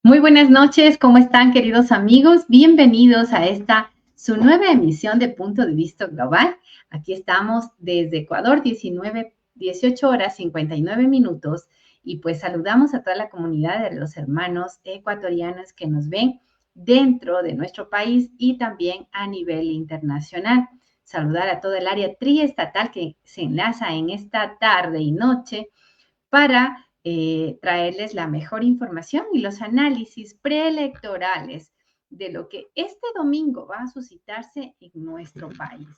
Muy buenas noches, ¿cómo están, queridos amigos? Bienvenidos a esta, su nueva emisión de Punto de Vista Global. Aquí estamos desde Ecuador, 18 horas 59 minutos, y pues saludamos a toda la comunidad de los hermanos ecuatorianos que nos ven dentro de nuestro país y también a nivel internacional. Saludar a todo el área triestatal que se enlaza en esta tarde y noche para traerles la mejor información y los análisis preelectorales de lo que este domingo va a suscitarse en nuestro país.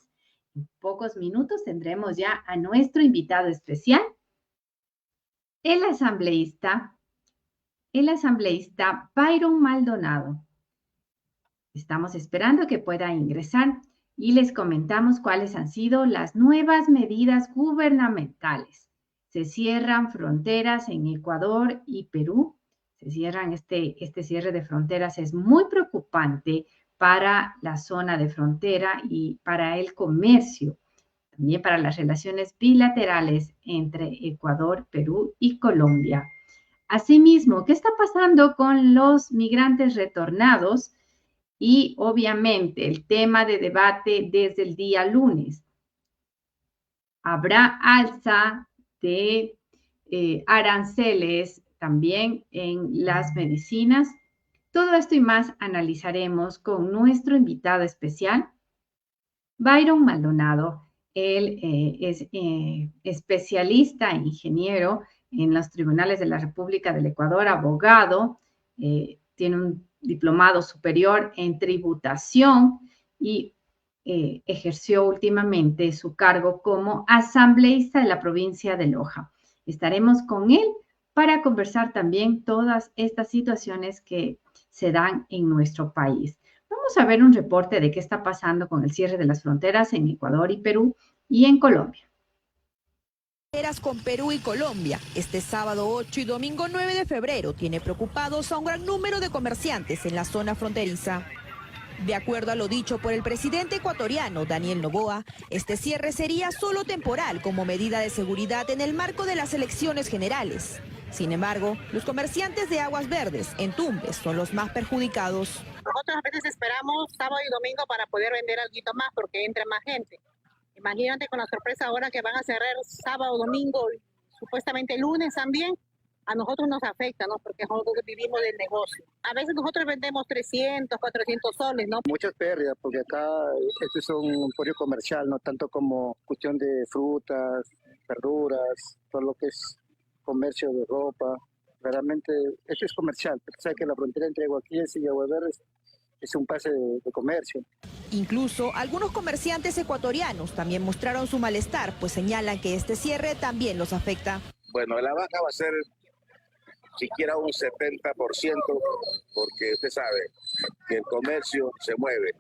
En pocos minutos tendremos ya a nuestro invitado especial, el asambleísta Byron Maldonado. Estamos esperando que pueda ingresar y les comentamos cuáles han sido las nuevas medidas gubernamentales. Se cierran fronteras en Ecuador y Perú. Se cierran este cierre de fronteras es muy preocupante para la zona de frontera y para el comercio, también para las relaciones bilaterales entre Ecuador, Perú y Colombia. Asimismo, ¿qué está pasando con los migrantes retornados? Y obviamente el tema de debate desde el día lunes. Habrá alza de aranceles también en las medicinas. Todo esto y más analizaremos con nuestro invitado especial, Byron Maldonado. Él es especialista, ingeniero en los tribunales de la República del Ecuador, abogado, tiene un diplomado superior en tributación y ejerció últimamente su cargo como asambleísta de la provincia de Loja. Estaremos con él para conversar también todas estas situaciones que se dan en nuestro país. Vamos a ver un reporte de qué está pasando con el cierre de las fronteras en Ecuador y Perú y en Colombia. Con Perú y Colombia. Este sábado 8 y domingo 9 de febrero tiene preocupados a un gran número de comerciantes en la zona fronteriza. De acuerdo a lo dicho por el presidente ecuatoriano Daniel Noboa, este cierre sería solo temporal como medida de seguridad en el marco de las elecciones generales. Sin embargo, los comerciantes de Aguas Verdes, en Tumbes, son los más perjudicados. Nosotros a veces esperamos sábado y domingo para poder vender algo más porque entra más gente. Imagínate con la sorpresa ahora que van a cerrar sábado, domingo, supuestamente lunes también. A nosotros nos afecta, ¿no? Porque nosotros vivimos del negocio. A veces nosotros vendemos 300, 400 soles, ¿no? Muchas pérdidas, porque acá este es un emporio comercial, no tanto como cuestión de frutas, verduras, todo lo que es comercio de ropa. Realmente esto es comercial, porque sabes que la frontera entre Guaquiles y Aguas Verdes es un pase de comercio. Incluso algunos comerciantes ecuatorianos también mostraron su malestar, pues señalan que este cierre también los afecta. Bueno, la baja va a ser siquiera un 70%, porque usted sabe que el comercio se mueve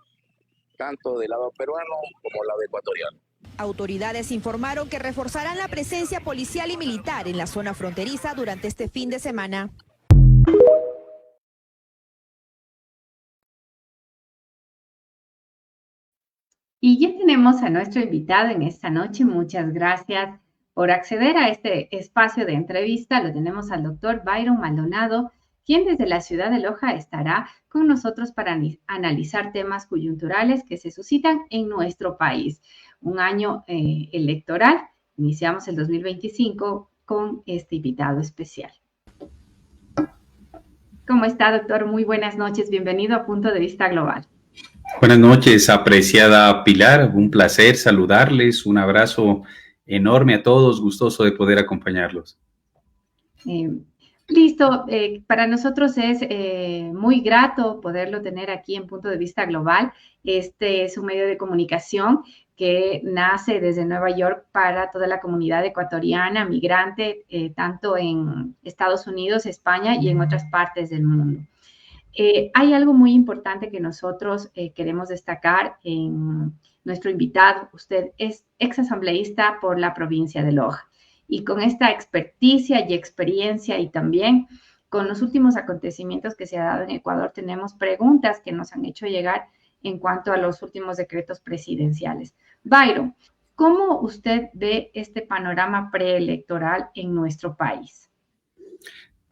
tanto del lado peruano como del lado ecuatoriano. Autoridades informaron que reforzarán la presencia policial y militar en la zona fronteriza durante este fin de semana. Y ya tenemos a nuestro invitado en esta noche. Muchas gracias por acceder a este espacio de entrevista. Lo tenemos al doctor Byron Maldonado, quien desde la ciudad de Loja estará con nosotros para analizar temas coyunturales que se suscitan en nuestro país. Un año electoral, iniciamos el 2025 con este invitado especial. ¿Cómo está, doctor? Muy buenas noches. Bienvenido a Punto de Vista Global. Buenas noches, apreciada Pilar. Un placer saludarles. Un abrazo enorme a todos. Gustoso de poder acompañarlos. Listo. Para nosotros es muy grato poderlo tener aquí en Punto de Vista Global. Este es un medio de comunicación que nace desde Nueva York para toda la comunidad ecuatoriana, migrante, tanto en Estados Unidos, España y en otras partes del mundo. Hay algo muy importante que nosotros queremos destacar en nuestro invitado. Usted es exasambleísta por la provincia de Loja y con esta experticia y experiencia y también con los últimos acontecimientos que se ha dado en Ecuador, tenemos preguntas que nos han hecho llegar en cuanto a los últimos decretos presidenciales. Byron, ¿cómo usted ve este panorama preelectoral en nuestro país?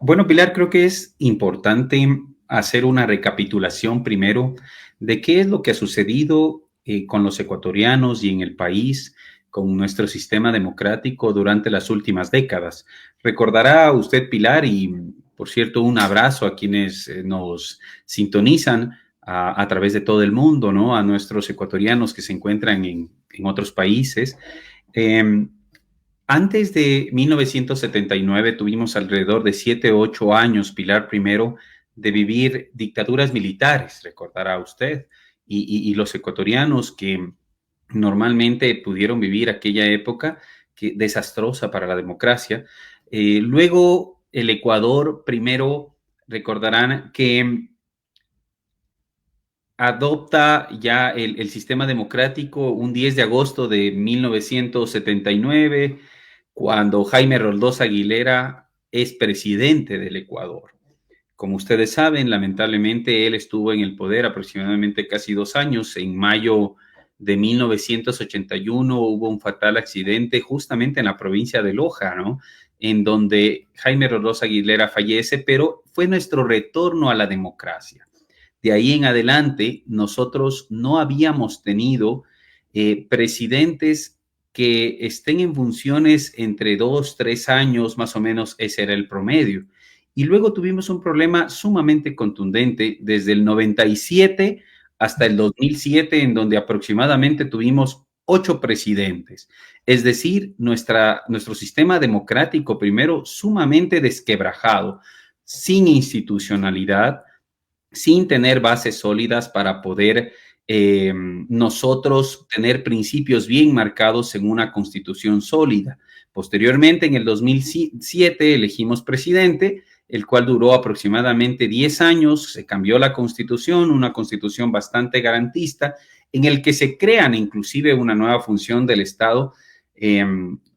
Bueno, Pilar, creo que es importante hacer una recapitulación primero de qué es lo que ha sucedido con los ecuatorianos y en el país, con nuestro sistema democrático durante las últimas décadas. Recordará usted, Pilar, y por cierto, un abrazo a quienes nos sintonizan a través de todo el mundo, ¿no? A nuestros ecuatorianos que se encuentran en otros países. Eh, Antes de 1979 tuvimos alrededor de 7 o 8 años, Pilar, primero, de vivir dictaduras militares, recordará usted, y los ecuatorianos que normalmente pudieron vivir aquella época desastrosa para la democracia. Luego, el Ecuador, primero, recordarán que adopta ya el sistema democrático un 10 de agosto de 1979, cuando Jaime Roldós Aguilera es presidente del Ecuador. Como ustedes saben, lamentablemente él estuvo en el poder aproximadamente casi 2 años. En mayo de 1981 hubo un fatal accidente justamente en la provincia de Loja, ¿no? En donde Jaime Roldós Aguilera fallece, pero fue nuestro retorno a la democracia. De ahí en adelante, nosotros no habíamos tenido presidentes que estén en funciones entre 2, 3 años, más o menos ese era el promedio. Y luego tuvimos un problema sumamente contundente desde el 97 hasta el 2007, en donde aproximadamente tuvimos 8 presidentes. Es decir, nuestro sistema democrático, primero, sumamente desquebrajado, sin institucionalidad, sin tener bases sólidas para poder nosotros tener principios bien marcados en una constitución sólida. Posteriormente, en el 2007, elegimos presidente, el cual duró aproximadamente 10 años, se cambió la constitución, una constitución bastante garantista, en el que se crean inclusive una nueva función del Estado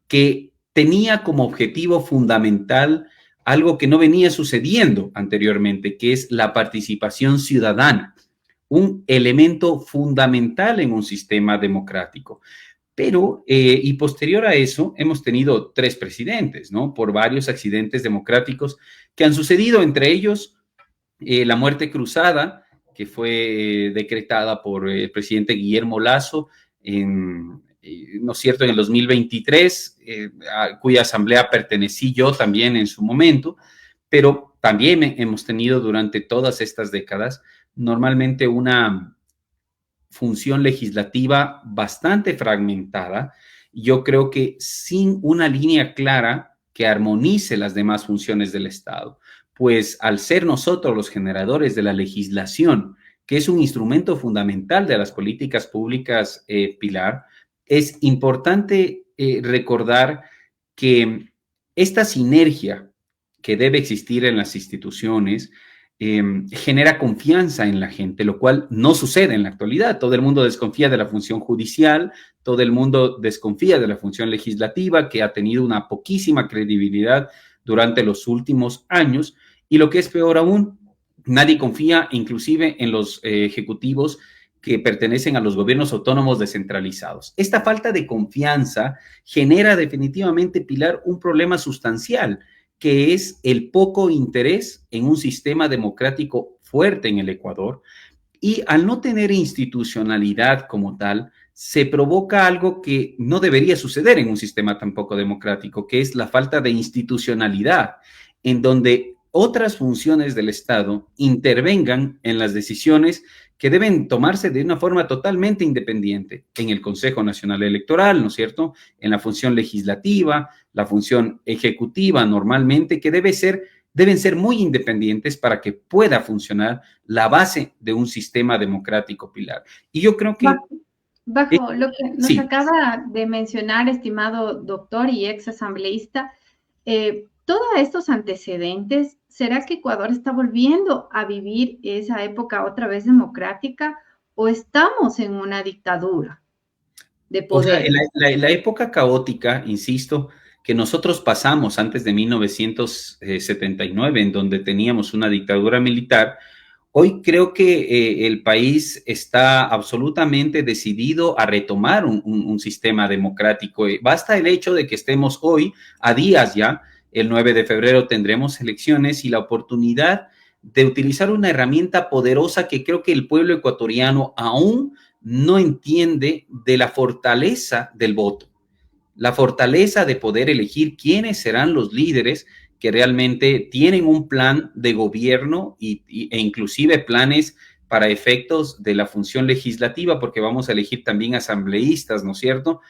que tenía como objetivo fundamental algo que no venía sucediendo anteriormente, que es la participación ciudadana, un elemento fundamental en un sistema democrático. Pero, y posterior a eso, hemos tenido 3 presidentes, ¿no? Por varios accidentes democráticos que han sucedido, entre ellos la muerte cruzada, que fue decretada por el presidente Guillermo Lasso ¿no es cierto?, en el 2023, a cuya asamblea pertenecí yo también en su momento, pero también hemos tenido durante todas estas décadas normalmente una función legislativa bastante fragmentada. Yo creo que sin una línea clara que armonice las demás funciones del Estado, pues al ser nosotros los generadores de la legislación, que es un instrumento fundamental de las políticas públicas, Pilar, es importante recordar que esta sinergia que debe existir en las instituciones genera confianza en la gente, lo cual no sucede en la actualidad. Todo el mundo desconfía de la función judicial, todo el mundo desconfía de la función legislativa, que ha tenido una poquísima credibilidad durante los últimos años, y lo que es peor aún, nadie confía inclusive en los ejecutivos que pertenecen a los gobiernos autónomos descentralizados. Esta falta de confianza genera definitivamente, Pilar, un problema sustancial, que es el poco interés en un sistema democrático fuerte en el Ecuador, y al no tener institucionalidad como tal, se provoca algo que no debería suceder en un sistema tampoco democrático, que es la falta de institucionalidad, en donde otras funciones del Estado intervengan en las decisiones que deben tomarse de una forma totalmente independiente en el Consejo Nacional Electoral, ¿no es cierto?, en la función legislativa, la función ejecutiva normalmente, que deben ser muy independientes para que pueda funcionar la base de un sistema democrático, Pilar. Y yo creo que... Bajo lo que nos sí. acaba de mencionar, estimado doctor y ex asambleísta, todos estos antecedentes, ¿será que Ecuador está volviendo a vivir esa época otra vez democrática o estamos en una dictadura de poder? O sea, la época caótica, insisto, que nosotros pasamos antes de 1979, en donde teníamos una dictadura militar, hoy creo que el país está absolutamente decidido a retomar un sistema democrático. Basta el hecho de que estemos hoy, a días ya, el 9 de febrero tendremos elecciones y la oportunidad de utilizar una herramienta poderosa que creo que el pueblo ecuatoriano aún no entiende, de la fortaleza del voto, la fortaleza de poder elegir quiénes serán los líderes que realmente tienen un plan de gobierno e inclusive planes para efectos de la función legislativa, porque vamos a elegir también asambleístas, ¿no es cierto?,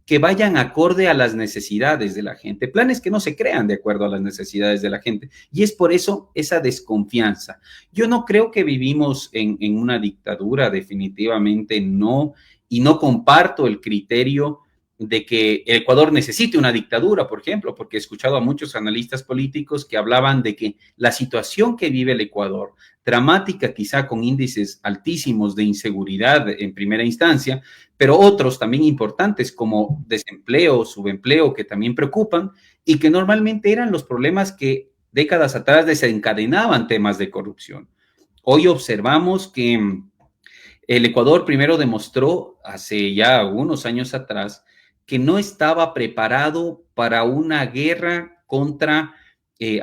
que vayan acorde a las necesidades de la gente, planes que no se crean de acuerdo a las necesidades de la gente. Y es por eso esa desconfianza. Yo no creo que vivimos en una dictadura, definitivamente no, y no comparto el criterio de que el Ecuador necesite una dictadura, por ejemplo, porque he escuchado a muchos analistas políticos que hablaban de que la situación que vive el Ecuador, dramática quizá con índices altísimos de inseguridad en primera instancia, pero otros también importantes como desempleo, subempleo, que también preocupan y que normalmente eran los problemas que décadas atrás desencadenaban temas de corrupción. Hoy observamos que el Ecuador primero demostró hace ya unos años atrás que no estaba preparado para una guerra contra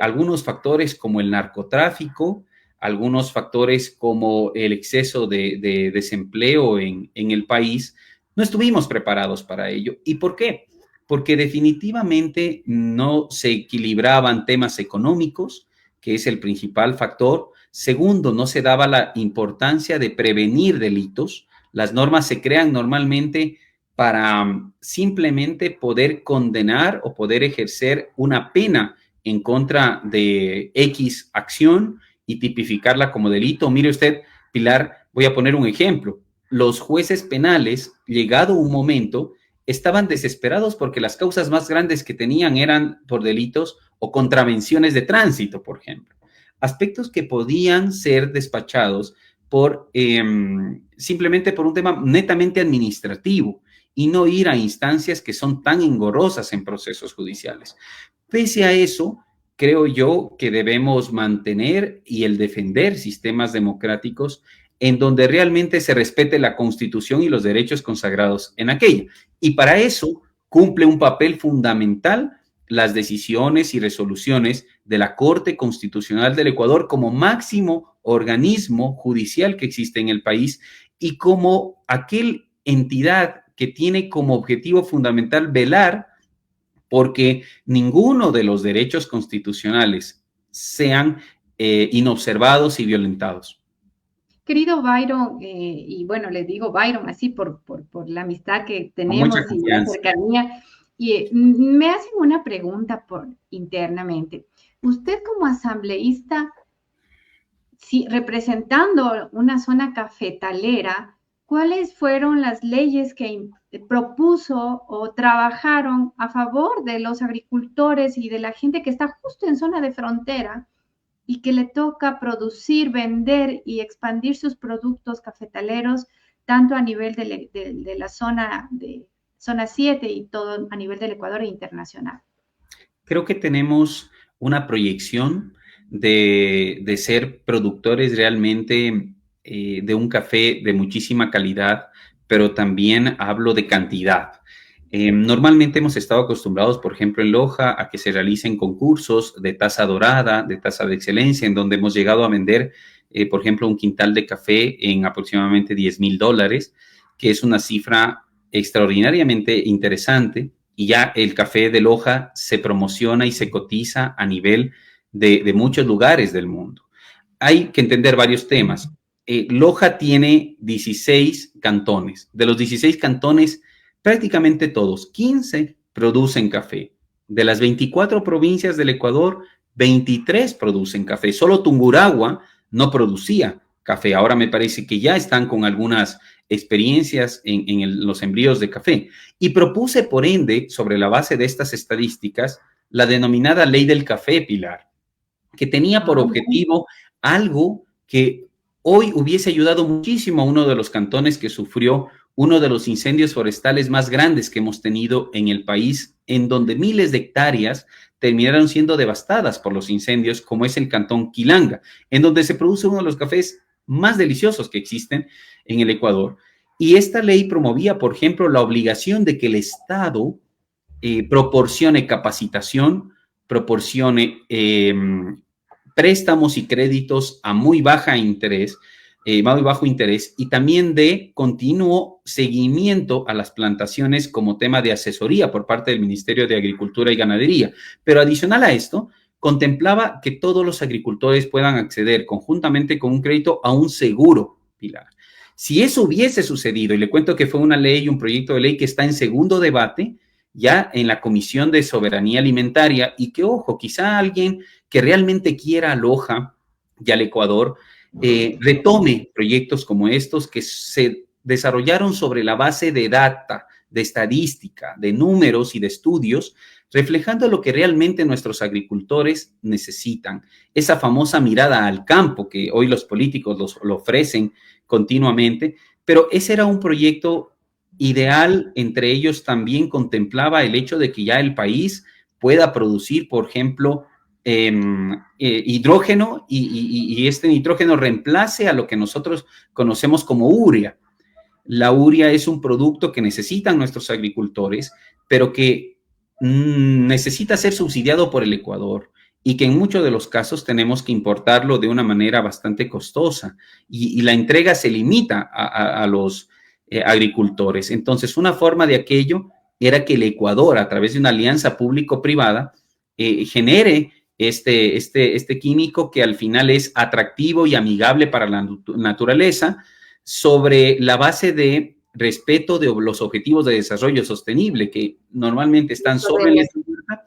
algunos factores como el narcotráfico, algunos factores como el exceso de desempleo en el país. No estuvimos preparados para ello. ¿Y por qué? Porque definitivamente no se equilibraban temas económicos, que es el principal factor. Segundo, no se daba la importancia de prevenir delitos. Las normas se crean normalmente para simplemente poder condenar o poder ejercer una pena en contra de X acción y tipificarla como delito. Mire usted, Pilar, voy a poner un ejemplo. Los jueces penales, llegado un momento, estaban desesperados porque las causas más grandes que tenían eran por delitos o contravenciones de tránsito, por ejemplo. Aspectos que podían ser despachados por simplemente por un tema netamente administrativo y no ir a instancias que son tan engorrosas en procesos judiciales. Pese a eso, creo yo que debemos mantener y el defender sistemas democráticos en donde realmente se respete la Constitución y los derechos consagrados en aquella. Y para eso cumple un papel fundamental las decisiones y resoluciones de la Corte Constitucional del Ecuador como máximo organismo judicial que existe en el país y como aquel entidad que tiene como objetivo fundamental velar porque ninguno de los derechos constitucionales sean inobservados y violentados. Querido Byron, y bueno, le digo Byron así por la amistad que tenemos y la cercanía, y me hacen una pregunta internamente. Usted como asambleísta, si representando una zona cafetalera, ¿cuáles fueron las leyes que propuso o trabajaron a favor de los agricultores y de la gente que está justo en zona de frontera y que le toca producir, vender y expandir sus productos cafetaleros, tanto a nivel de la zona 7 y todo a nivel del Ecuador e internacional? Creo que tenemos una proyección de ser productores realmente de un café de muchísima calidad, pero también hablo de cantidad. Normalmente hemos estado acostumbrados, por ejemplo, en Loja, a que se realicen concursos de taza dorada, de taza de excelencia, en donde hemos llegado a vender, por ejemplo, un quintal de café en aproximadamente $10,000, que es una cifra extraordinariamente interesante, y ya el café de Loja se promociona y se cotiza a nivel de muchos lugares del mundo. Hay que entender varios temas. Loja tiene 16 cantones. De los 16 cantones, prácticamente todos, 15 producen café. De las 24 provincias del Ecuador, 23 producen café. Solo Tungurahua no producía café. Ahora me parece que ya están con algunas experiencias en los sembríos de café. Y propuse, por ende, sobre la base de estas estadísticas, la denominada Ley del Café, Pilar, que tenía por objetivo algo que hoy hubiese ayudado muchísimo a uno de los cantones que sufrió uno de los incendios forestales más grandes que hemos tenido en el país, en donde miles de hectáreas terminaron siendo devastadas por los incendios, como es el cantón Quilanga, en donde se produce uno de los cafés más deliciosos que existen en el Ecuador. Y esta ley promovía, por ejemplo, la obligación de que el Estado proporcione capacitación proporcione préstamos y créditos a muy bajo interés, y también de continuo seguimiento a las plantaciones como tema de asesoría por parte del Ministerio de Agricultura y Ganadería. Pero adicional a esto, contemplaba que todos los agricultores puedan acceder conjuntamente con un crédito a un seguro, Pilar. Si eso hubiese sucedido, y le cuento que fue una ley, un proyecto de ley que está en segundo debate, ya en la Comisión de Soberanía Alimentaria, y que, ojo, quizá alguien que realmente quiera a Loja y al Ecuador retome proyectos como estos que se desarrollaron sobre la base de data, de estadística, de números y de estudios, reflejando lo que realmente nuestros agricultores necesitan. Esa famosa mirada al campo que hoy los políticos lo ofrecen continuamente, pero ese era un proyecto ideal. Entre ellos también contemplaba el hecho de que ya el país pueda producir, por ejemplo, hidrógeno y este nitrógeno reemplace a lo que nosotros conocemos como urea. La urea es un producto que necesitan nuestros agricultores, pero que necesita ser subsidiado por el Ecuador y que en muchos de los casos tenemos que importarlo de una manera bastante costosa y la entrega se limita a los agricultores. Entonces, una forma de aquello era que el Ecuador, a través de una alianza público-privada, genere este químico que al final es atractivo y amigable para la naturaleza, sobre la base de respeto de los objetivos de desarrollo sostenible, que normalmente están sobre la norma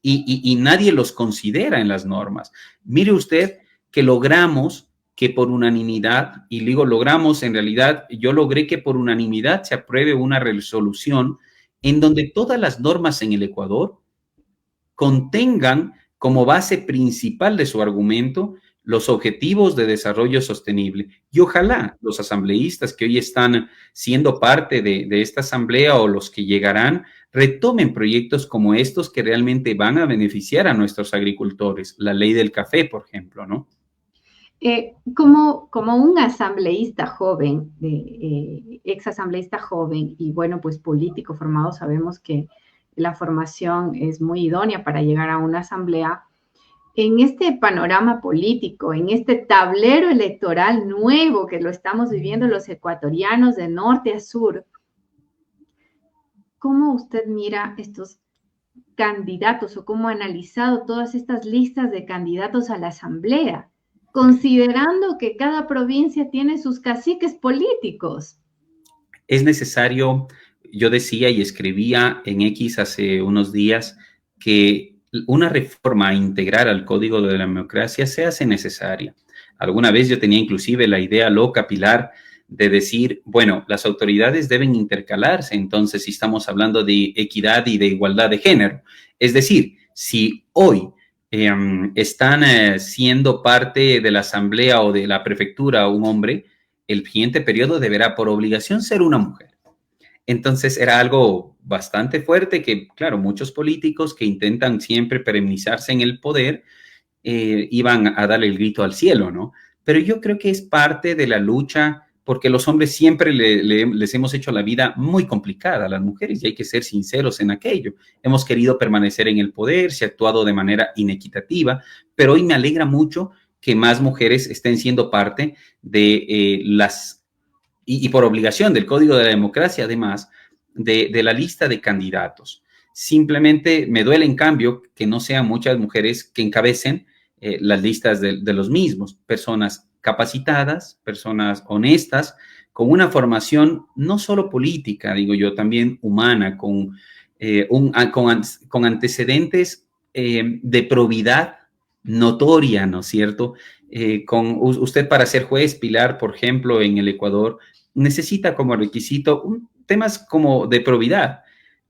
y nadie los considera en las normas. Mire usted que logramos que por unanimidad, y digo logramos, en realidad yo logré que por unanimidad se apruebe una resolución en donde todas las normas en el Ecuador contengan como base principal de su argumento los objetivos de desarrollo sostenible. Y ojalá los asambleístas que hoy están siendo parte de esta asamblea o los que llegarán retomen proyectos como estos que realmente van a beneficiar a nuestros agricultores. La ley del café, por ejemplo, ¿no? Como un asambleísta joven, ex asambleísta joven y bueno, pues político formado, sabemos que la formación es muy idónea para llegar a una asamblea. En este panorama político, en este tablero electoral nuevo que lo estamos viviendo los ecuatorianos de norte a sur, ¿cómo usted mira estos candidatos o cómo ha analizado todas estas listas de candidatos a la asamblea, considerando que cada provincia tiene sus caciques políticos? Es necesario, yo decía y escribía en X hace unos días, que una reforma integral al Código de la Democracia se hace necesaria. Alguna vez yo tenía inclusive la idea loca, Pilar, de decir, bueno, las autoridades deben intercalarse, entonces si estamos hablando de equidad y de igualdad de género. Es decir, si hoy están siendo parte de la asamblea o de la prefectura un hombre, el siguiente periodo deberá por obligación ser una mujer. Entonces era algo bastante fuerte que, claro, muchos políticos que intentan siempre perennizarse en el poder iban a darle el grito al cielo, ¿no? Pero yo creo que es parte de la lucha, porque los hombres siempre les hemos hecho la vida muy complicada a las mujeres y hay que ser sinceros en aquello. Hemos querido permanecer en el poder, se ha actuado de manera inequitativa, pero hoy me alegra mucho que más mujeres estén siendo parte de y por obligación del Código de la Democracia, además, de la lista de candidatos. Simplemente me duele, en cambio, que no sean muchas mujeres que encabecen las listas de los mismos. Personas capacitadas, personas honestas, con una formación no solo política, digo yo, también humana, con antecedentes de probidad notoria, ¿no es cierto? Con usted para ser juez, Pilar, por ejemplo, en el Ecuador, necesita como requisito temas como de probidad.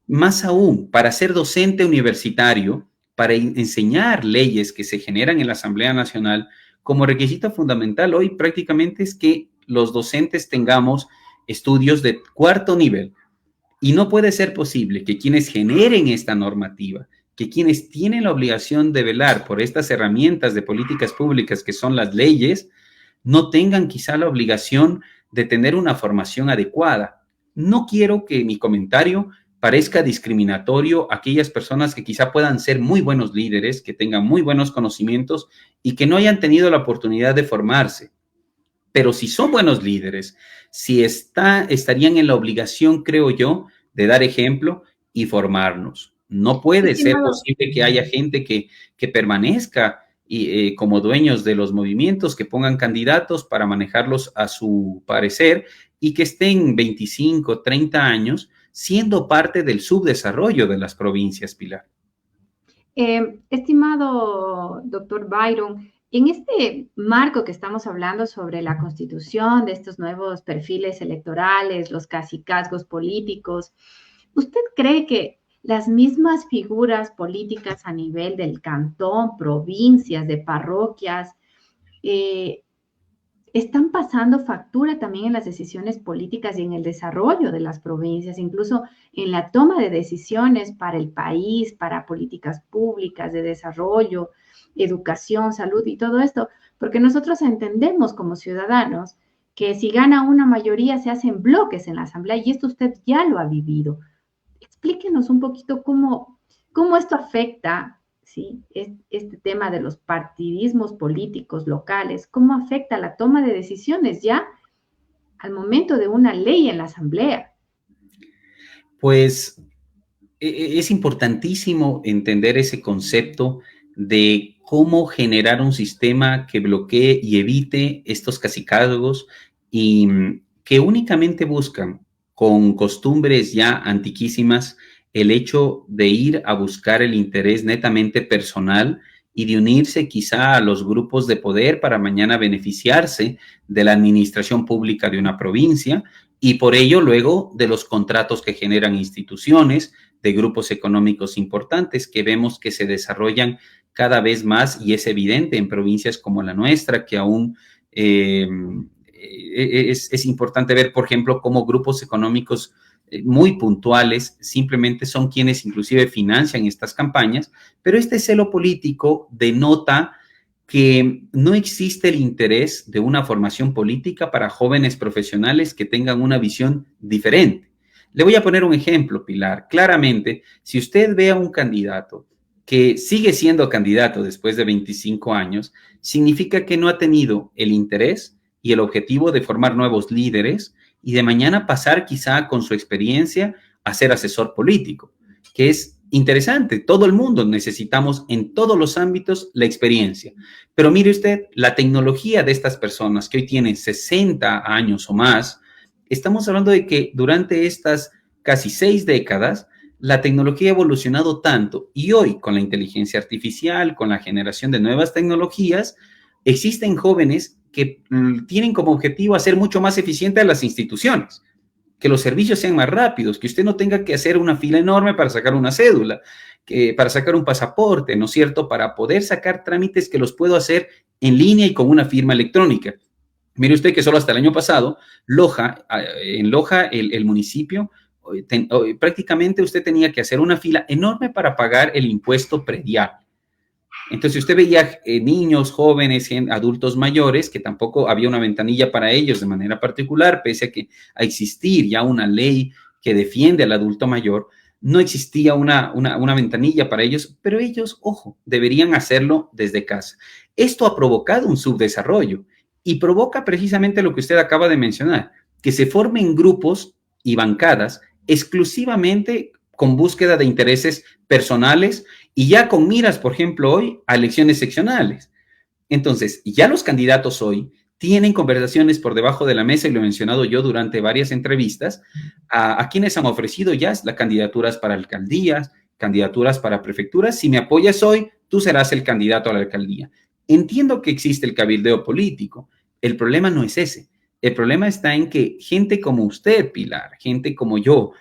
Más aún, para ser docente universitario, para enseñar leyes que se generan en la Asamblea Nacional, como requisito fundamental hoy prácticamente es que los docentes tengamos estudios de 4º nivel. Y no puede ser posible que quienes generen esta normativa, que quienes tienen la obligación de velar por estas herramientas de políticas públicas que son las leyes, no tengan quizá la obligación de tener una formación adecuada. No quiero que mi comentario parezca discriminatorio a aquellas personas que quizá puedan ser muy buenos líderes, que tengan muy buenos conocimientos y que no hayan tenido la oportunidad de formarse. Pero si son buenos líderes, si estarían en la obligación, creo yo, de dar ejemplo y formarnos. No puede ser posible que haya gente que permanezca como dueños de los movimientos, que pongan candidatos para manejarlos a su parecer y que estén 25, 30 años siendo parte del subdesarrollo de las provincias, Pilar. Estimado doctor Byron, en este marco que estamos hablando sobre la constitución de estos nuevos perfiles electorales, los cacicazgos políticos, ¿usted cree que las mismas figuras políticas a nivel del cantón, provincias, de parroquias, están pasando factura también en las decisiones políticas y en el desarrollo de las provincias, incluso en la toma de decisiones para el país, para políticas públicas de desarrollo, educación, salud y todo esto? Porque nosotros entendemos como ciudadanos que si gana una mayoría se hacen bloques en la asamblea y esto usted ya lo ha vivido. Explíquenos un poquito cómo esto afecta, ¿sí?, este tema de los partidismos políticos locales, cómo afecta la toma de decisiones ya al momento de una ley en la asamblea. Pues es importantísimo entender ese concepto de cómo generar un sistema que bloquee y evite estos cacicazgos y que únicamente buscan, con costumbres ya antiquísimas, el hecho de ir a buscar el interés netamente personal y de unirse quizá a los grupos de poder para mañana beneficiarse de la administración pública de una provincia y por ello luego de los contratos que generan instituciones, de grupos económicos importantes que vemos que se desarrollan cada vez más y es evidente en provincias como la nuestra que aún es importante ver, por ejemplo, cómo grupos económicos muy puntuales simplemente son quienes inclusive financian estas campañas, pero este celo político denota que no existe el interés de una formación política para jóvenes profesionales que tengan una visión diferente. Le voy a poner un ejemplo, Pilar. Claramente, si usted ve a un candidato que sigue siendo candidato después de 25 años, significa que no ha tenido el interés y el objetivo de formar nuevos líderes y de mañana pasar quizá con su experiencia a ser asesor político, que es interesante. Todo el mundo necesitamos en todos los ámbitos la experiencia. Pero mire usted, la tecnología de estas personas que hoy tienen 60 años o más, estamos hablando de que durante estas casi 6 décadas, la tecnología ha evolucionado tanto y hoy con la inteligencia artificial, con la generación de nuevas tecnologías, existen jóvenes que tienen como objetivo hacer mucho más eficientes las instituciones, que los servicios sean más rápidos, que usted no tenga que hacer una fila enorme para sacar una cédula, para sacar un pasaporte, ¿no es cierto?, para poder sacar trámites que los puedo hacer en línea y con una firma electrónica. Mire usted que solo hasta el año pasado, en Loja, el municipio, prácticamente usted tenía que hacer una fila enorme para pagar el impuesto predial. Entonces usted veía niños, jóvenes, adultos mayores, que tampoco había una ventanilla para ellos de manera particular, pese a existir ya una ley que defiende al adulto mayor, no existía una ventanilla para ellos, pero ellos, ojo, deberían hacerlo desde casa. Esto ha provocado un subdesarrollo y provoca precisamente lo que usted acaba de mencionar, que se formen grupos y bancadas exclusivamente con búsqueda de intereses personales y ya con miras, por ejemplo, hoy a elecciones seccionales. Entonces, ya los candidatos hoy tienen conversaciones por debajo de la mesa, y lo he mencionado yo durante varias entrevistas, a quienes han ofrecido ya las candidaturas para alcaldías, candidaturas para prefecturas. Si me apoyas hoy, tú serás el candidato a la alcaldía. Entiendo que existe el cabildeo político. El problema no es ese. El problema está en que gente como usted, Pilar, gente como yo,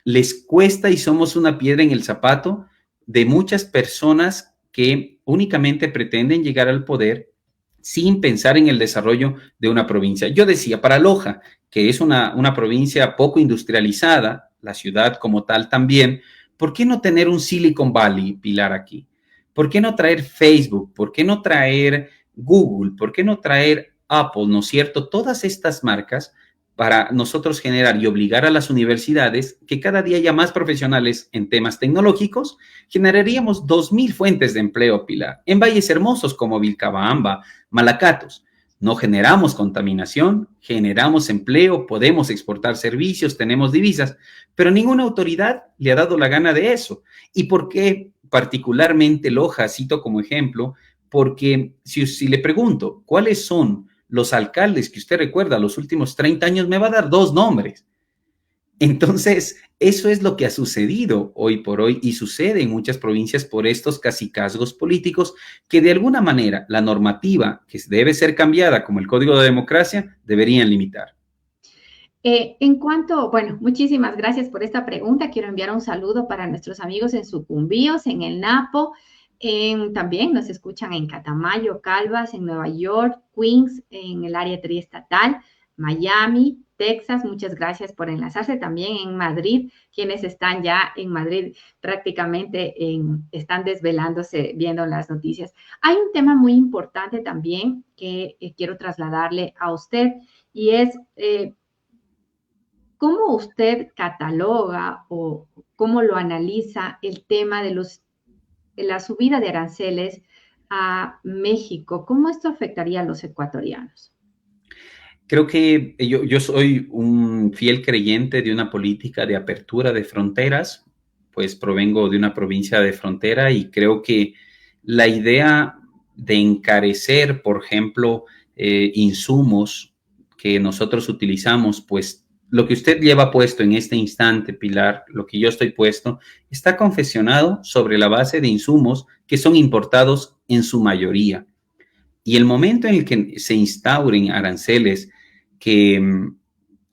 les cuesta y somos una piedra en el zapato de muchas personas que únicamente pretenden llegar al poder sin pensar en el desarrollo de una provincia. Yo decía, para Loja, que es una provincia poco industrializada, la ciudad como tal también, ¿por qué no tener un Silicon Valley, Pilar, aquí? ¿Por qué no traer Facebook? ¿Por qué no traer Google? ¿Por qué no traer Apple? ¿No es cierto? Todas estas marcas para nosotros generar y obligar a las universidades que cada día haya más profesionales en temas tecnológicos, generaríamos 2,000 fuentes de empleo, Pilar, en valles hermosos como Vilcabamba, Malacatos. No generamos contaminación, generamos empleo, podemos exportar servicios, tenemos divisas, pero ninguna autoridad le ha dado la gana de eso. ¿Y por qué particularmente Loja cito como ejemplo? Porque si le pregunto, ¿cuáles son los alcaldes que usted recuerda los últimos 30 años? Me va a dar 2 nombres. Entonces, eso es lo que ha sucedido hoy por hoy y sucede en muchas provincias por estos cacicazgos políticos que de alguna manera la normativa que debe ser cambiada, como el Código de Democracia, deberían limitar. Bueno, muchísimas gracias por esta pregunta. Quiero enviar un saludo para nuestros amigos en Sucumbíos, en el Napo. También nos escuchan en Catamayo, Calvas, en Nueva York, Queens, en el área triestatal, Miami, Texas. Muchas gracias por enlazarse. También en Madrid, quienes están ya en Madrid prácticamente están desvelándose viendo las noticias. Hay un tema muy importante también que quiero trasladarle a usted y es ¿cómo usted cataloga o cómo lo analiza el tema de la subida de aranceles a México? ¿Cómo esto afectaría a los ecuatorianos? Creo que yo soy un fiel creyente de una política de apertura de fronteras, pues provengo de una provincia de frontera y creo que la idea de encarecer, por ejemplo, insumos que nosotros utilizamos, pues lo que usted lleva puesto en este instante, Pilar, lo que yo estoy puesto, está confeccionado sobre la base de insumos que son importados en su mayoría. Y el momento en el que se instauren aranceles que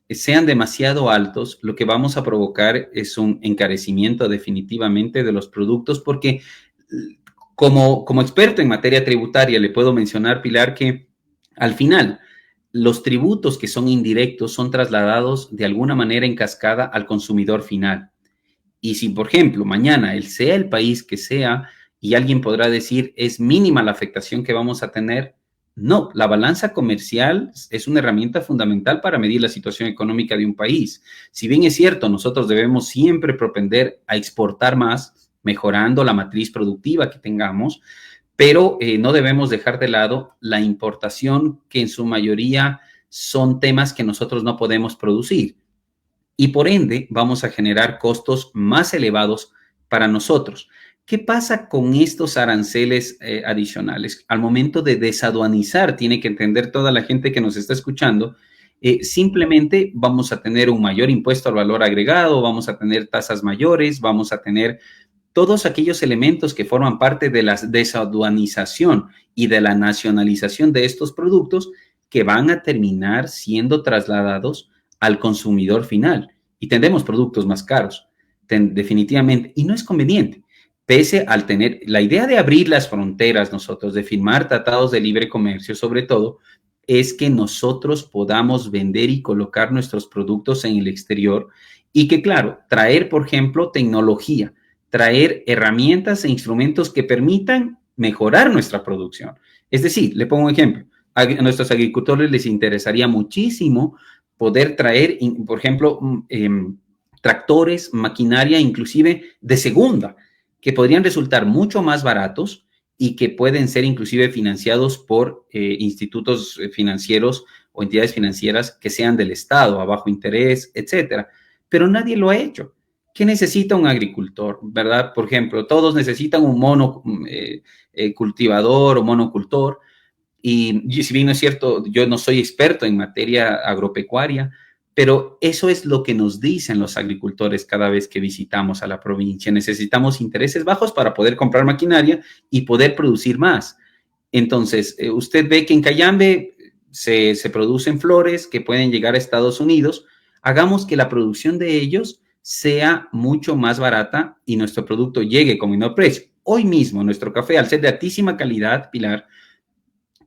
sean demasiado altos, lo que vamos a provocar es un encarecimiento definitivamente de los productos, porque como experto en materia tributaria le puedo mencionar, Pilar, que al final los tributos que son indirectos son trasladados de alguna manera en cascada al consumidor final. Y si, por ejemplo, mañana sea el país que sea, y alguien podrá decir, es mínima la afectación que vamos a tener. No, la balanza comercial es una herramienta fundamental para medir la situación económica de un país. Si bien es cierto, nosotros debemos siempre propender a exportar más, mejorando la matriz productiva que tengamos, pero no debemos dejar de lado la importación, que en su mayoría son temas que nosotros no podemos producir. Y por ende, vamos a generar costos más elevados para nosotros. ¿Qué pasa con estos aranceles adicionales? Al momento de desaduanizar, tiene que entender toda la gente que nos está escuchando, simplemente vamos a tener un mayor impuesto al valor agregado, vamos a tener tasas mayores, vamos a tener todos aquellos elementos que forman parte de la desaduanización y de la nacionalización de estos productos que van a terminar siendo trasladados al consumidor final. Y tendremos productos más caros, definitivamente, y no es conveniente. Pese al tener la idea de abrir las fronteras nosotros, de firmar tratados de libre comercio, sobre todo, es que nosotros podamos vender y colocar nuestros productos en el exterior y que, claro, traer, por ejemplo, tecnología, traer herramientas e instrumentos que permitan mejorar nuestra producción. Es decir, le pongo un ejemplo, a nuestros agricultores les interesaría muchísimo poder traer, por ejemplo, tractores, maquinaria, inclusive de segunda, que podrían resultar mucho más baratos y que pueden ser inclusive financiados por institutos financieros o entidades financieras que sean del Estado, a bajo interés, etcétera. Pero nadie lo ha hecho. ¿Qué necesita un agricultor? ¿Verdad? Por ejemplo, todos necesitan un cultivador o monocultor. Y si bien no es cierto, yo no soy experto en materia agropecuaria, pero eso es lo que nos dicen los agricultores cada vez que visitamos a la provincia. Necesitamos intereses bajos para poder comprar maquinaria y poder producir más. Entonces, usted ve que en Cayambe se producen flores que pueden llegar a Estados Unidos. Hagamos que la producción de ellos sea mucho más barata y nuestro producto llegue con menor precio. Hoy mismo, nuestro café, al ser de altísima calidad, Pilar,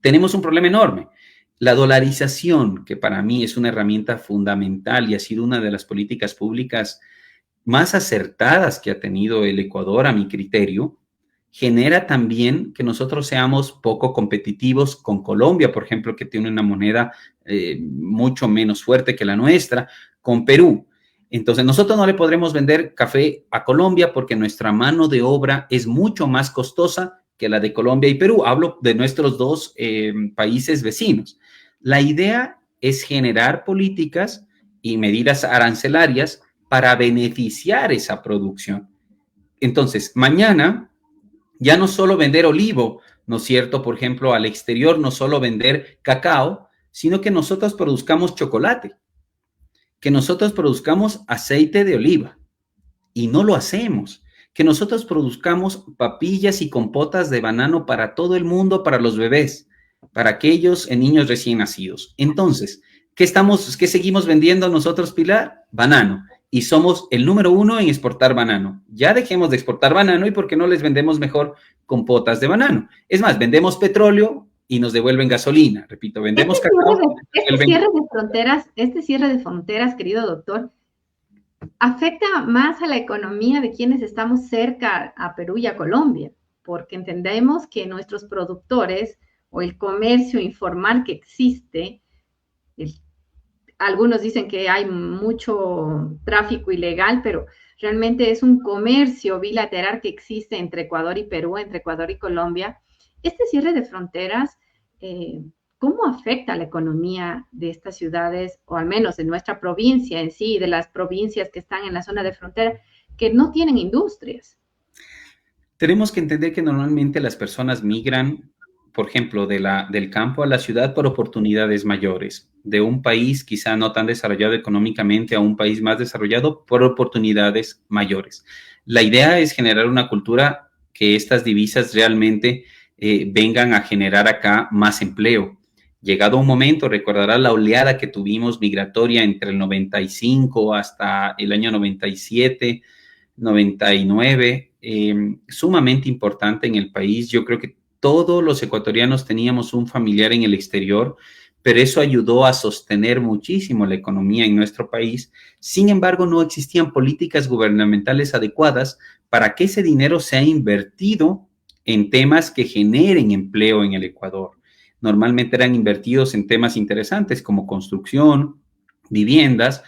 tenemos un problema enorme. La dolarización, que para mí es una herramienta fundamental y ha sido una de las políticas públicas más acertadas que ha tenido el Ecuador, a mi criterio, genera también que nosotros seamos poco competitivos con Colombia, por ejemplo, que tiene una moneda mucho menos fuerte que la nuestra, con Perú. Entonces, nosotros no le podremos vender café a Colombia porque nuestra mano de obra es mucho más costosa que la de Colombia y Perú. Hablo de nuestros dos países vecinos. La idea es generar políticas y medidas arancelarias para beneficiar esa producción. Entonces, mañana ya no solo vender olivo, ¿no es cierto? Por ejemplo, al exterior, no solo vender cacao, sino que nosotros produzcamos chocolate, que nosotros produzcamos aceite de oliva, y no lo hacemos. Que nosotros produzcamos papillas y compotas de banano para todo el mundo, para los bebés, para aquellos niños recién nacidos. Entonces, ¿qué seguimos vendiendo nosotros, Pilar? Banano. Y somos el número 1 en exportar banano. Ya dejemos de exportar banano y ¿por qué no les vendemos mejor compotas de banano? Es más, vendemos petróleo y nos devuelven gasolina. Repito, vendemos cacao. Este cierre de fronteras, querido doctor, afecta más a la economía de quienes estamos cerca a Perú y a Colombia, porque entendemos que nuestros productores o el comercio informal que existe, algunos dicen que hay mucho tráfico ilegal, pero realmente es un comercio bilateral que existe entre Ecuador y Perú, entre Ecuador y Colombia. Este cierre de fronteras, ¿cómo afecta a la economía de estas ciudades, o al menos de nuestra provincia en sí, de las provincias que están en la zona de frontera, que no tienen industrias? Tenemos que entender que normalmente las personas migran, por ejemplo, del campo a la ciudad por oportunidades mayores, de un país quizá no tan desarrollado económicamente a un país más desarrollado por oportunidades mayores. La idea es generar una cultura que estas divisas realmente vengan a generar acá más empleo. Llegado un momento, recordará la oleada que tuvimos migratoria entre el 95 hasta el año 97, 99, sumamente importante en el país. Yo creo que todos los ecuatorianos teníamos un familiar en el exterior, pero eso ayudó a sostener muchísimo la economía en nuestro país. Sin embargo, no existían políticas gubernamentales adecuadas para que ese dinero sea invertido en temas que generen empleo en el Ecuador. Normalmente eran invertidos en temas interesantes como construcción, viviendas,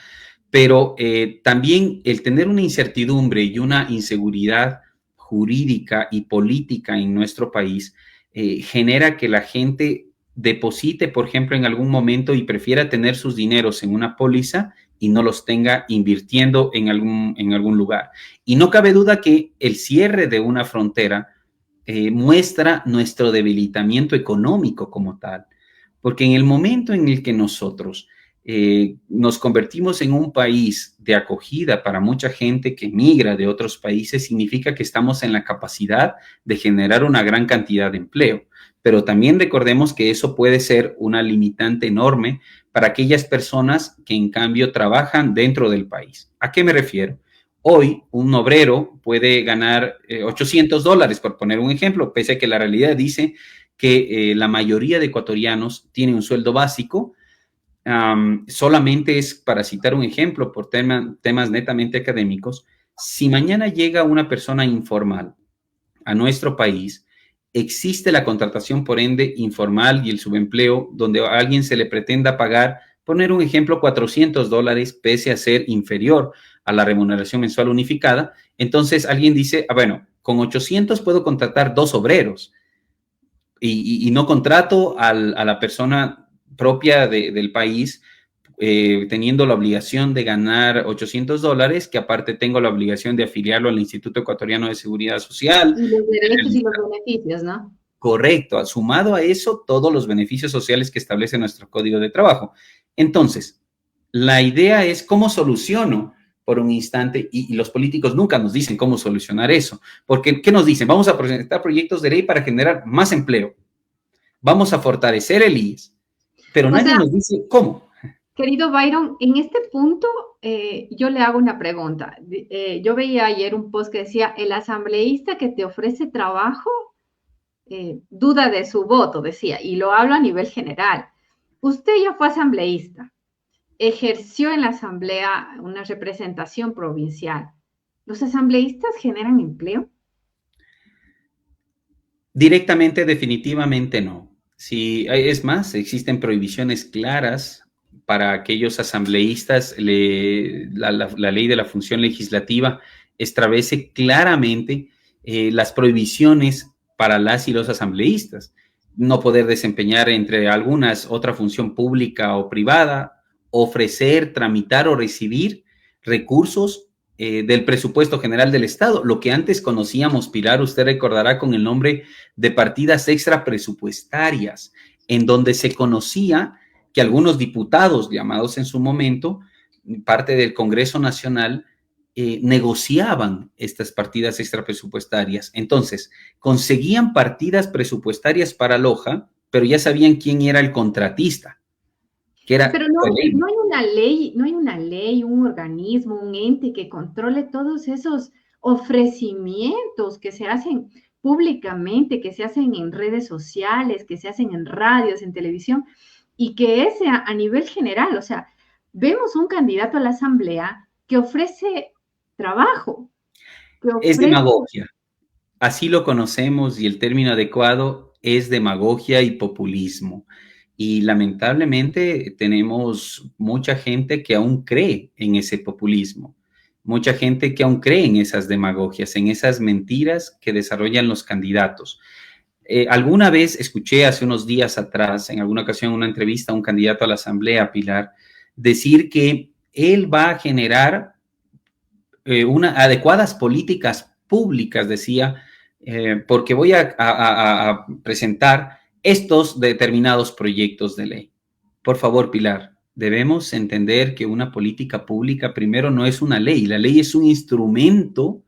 pero también el tener una incertidumbre y una inseguridad jurídica y política en nuestro país genera que la gente deposite, por ejemplo, en algún momento y prefiera tener sus dineros en una póliza y no los tenga invirtiendo en algún lugar. Y no cabe duda que el cierre de una frontera muestra nuestro debilitamiento económico como tal, porque en el momento en el que nosotros nos convertimos en un país de acogida para mucha gente que migra de otros países, significa que estamos en la capacidad de generar una gran cantidad de empleo. Pero también recordemos que eso puede ser una limitante enorme para aquellas personas que en cambio trabajan dentro del país. ¿A qué me refiero? Hoy un obrero puede ganar $800, por poner un ejemplo, pese a que la realidad dice que la mayoría de ecuatorianos tienen un sueldo básico. Solamente es para citar un ejemplo por temas netamente académicos. Si mañana llega una persona informal a nuestro país, existe la contratación por ende informal y el subempleo, donde a alguien se le pretenda pagar, poner un ejemplo, $400, pese a ser inferior a la remuneración mensual unificada. Entonces alguien dice, bueno, con 800 puedo contratar 2 obreros y no contrato a la persona propia del país, teniendo la obligación de ganar $800, que aparte tengo la obligación de afiliarlo al Instituto Ecuatoriano de Seguridad Social. Y los derechos y los beneficios, ¿no? Correcto, sumado a eso, todos los beneficios sociales que establece nuestro Código de Trabajo. Entonces, la idea es cómo soluciono por un instante, y los políticos nunca nos dicen cómo solucionar eso, porque ¿qué nos dicen? Vamos a presentar proyectos de ley para generar más empleo, vamos a fortalecer el IES, pero nadie nos dice cómo. Querido Byron, en este punto yo le hago una pregunta. Yo veía ayer un post que decía, el asambleísta que te ofrece trabajo duda de su voto, decía, y lo hablo a nivel general. Usted ya fue asambleísta, ejerció en la asamblea una representación provincial. ¿Los asambleístas generan empleo? Directamente, definitivamente no. Sí, es más, existen prohibiciones claras para aquellos asambleístas. La ley de la función legislativa establece claramente las prohibiciones para las y los asambleístas. No poder desempeñar, entre algunas, otra función pública o privada, ofrecer, tramitar o recibir recursos del presupuesto general del Estado, lo que antes conocíamos, Pilar, usted recordará, con el nombre de partidas extra presupuestarias, en donde se conocía que algunos diputados, llamados en su momento parte del Congreso Nacional, negociaban estas partidas extra presupuestarias. Entonces, conseguían partidas presupuestarias para Loja, pero ya sabían quién era el contratista. Pero no hay una ley, un organismo, un ente que controle todos esos ofrecimientos que se hacen públicamente, que se hacen en redes sociales, que se hacen en radios, en televisión, y que ese a nivel general, o sea, vemos un candidato a la asamblea que ofrece trabajo. Es demagogia. Así lo conocemos, y el término adecuado es demagogia y populismo. Y lamentablemente tenemos mucha gente que aún cree en ese populismo, mucha gente que aún cree en esas demagogias, en esas mentiras que desarrollan los candidatos. Alguna vez escuché hace unos días atrás, en alguna ocasión, una entrevista a un candidato a la asamblea, Pilar, decir que él va a generar adecuadas políticas públicas, decía, porque voy a presentar estos determinados proyectos de ley. Por favor, Pilar, debemos entender que una política pública primero no es una ley. La ley es un instrumento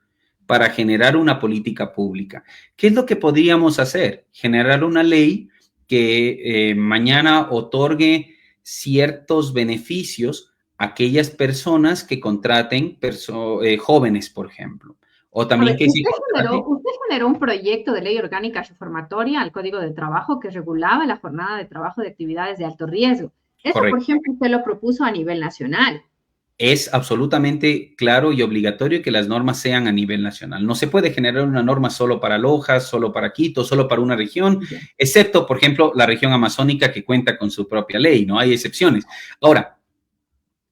para generar una política pública. ¿Qué es lo que podríamos hacer? Generar una ley que mañana otorgue ciertos beneficios a aquellas personas que contraten jóvenes, por ejemplo. O también que usted generó un proyecto de ley orgánica reformatoria al Código de Trabajo que regulaba la jornada de trabajo de actividades de alto riesgo. Eso, correcto, por ejemplo, usted lo propuso a nivel nacional. Es absolutamente claro y obligatorio que las normas sean a nivel nacional. No se puede generar una norma solo para Loja, solo para Quito, solo para una región, excepto, por ejemplo, la región amazónica, que cuenta con su propia ley, ¿no? Hay excepciones. Ahora,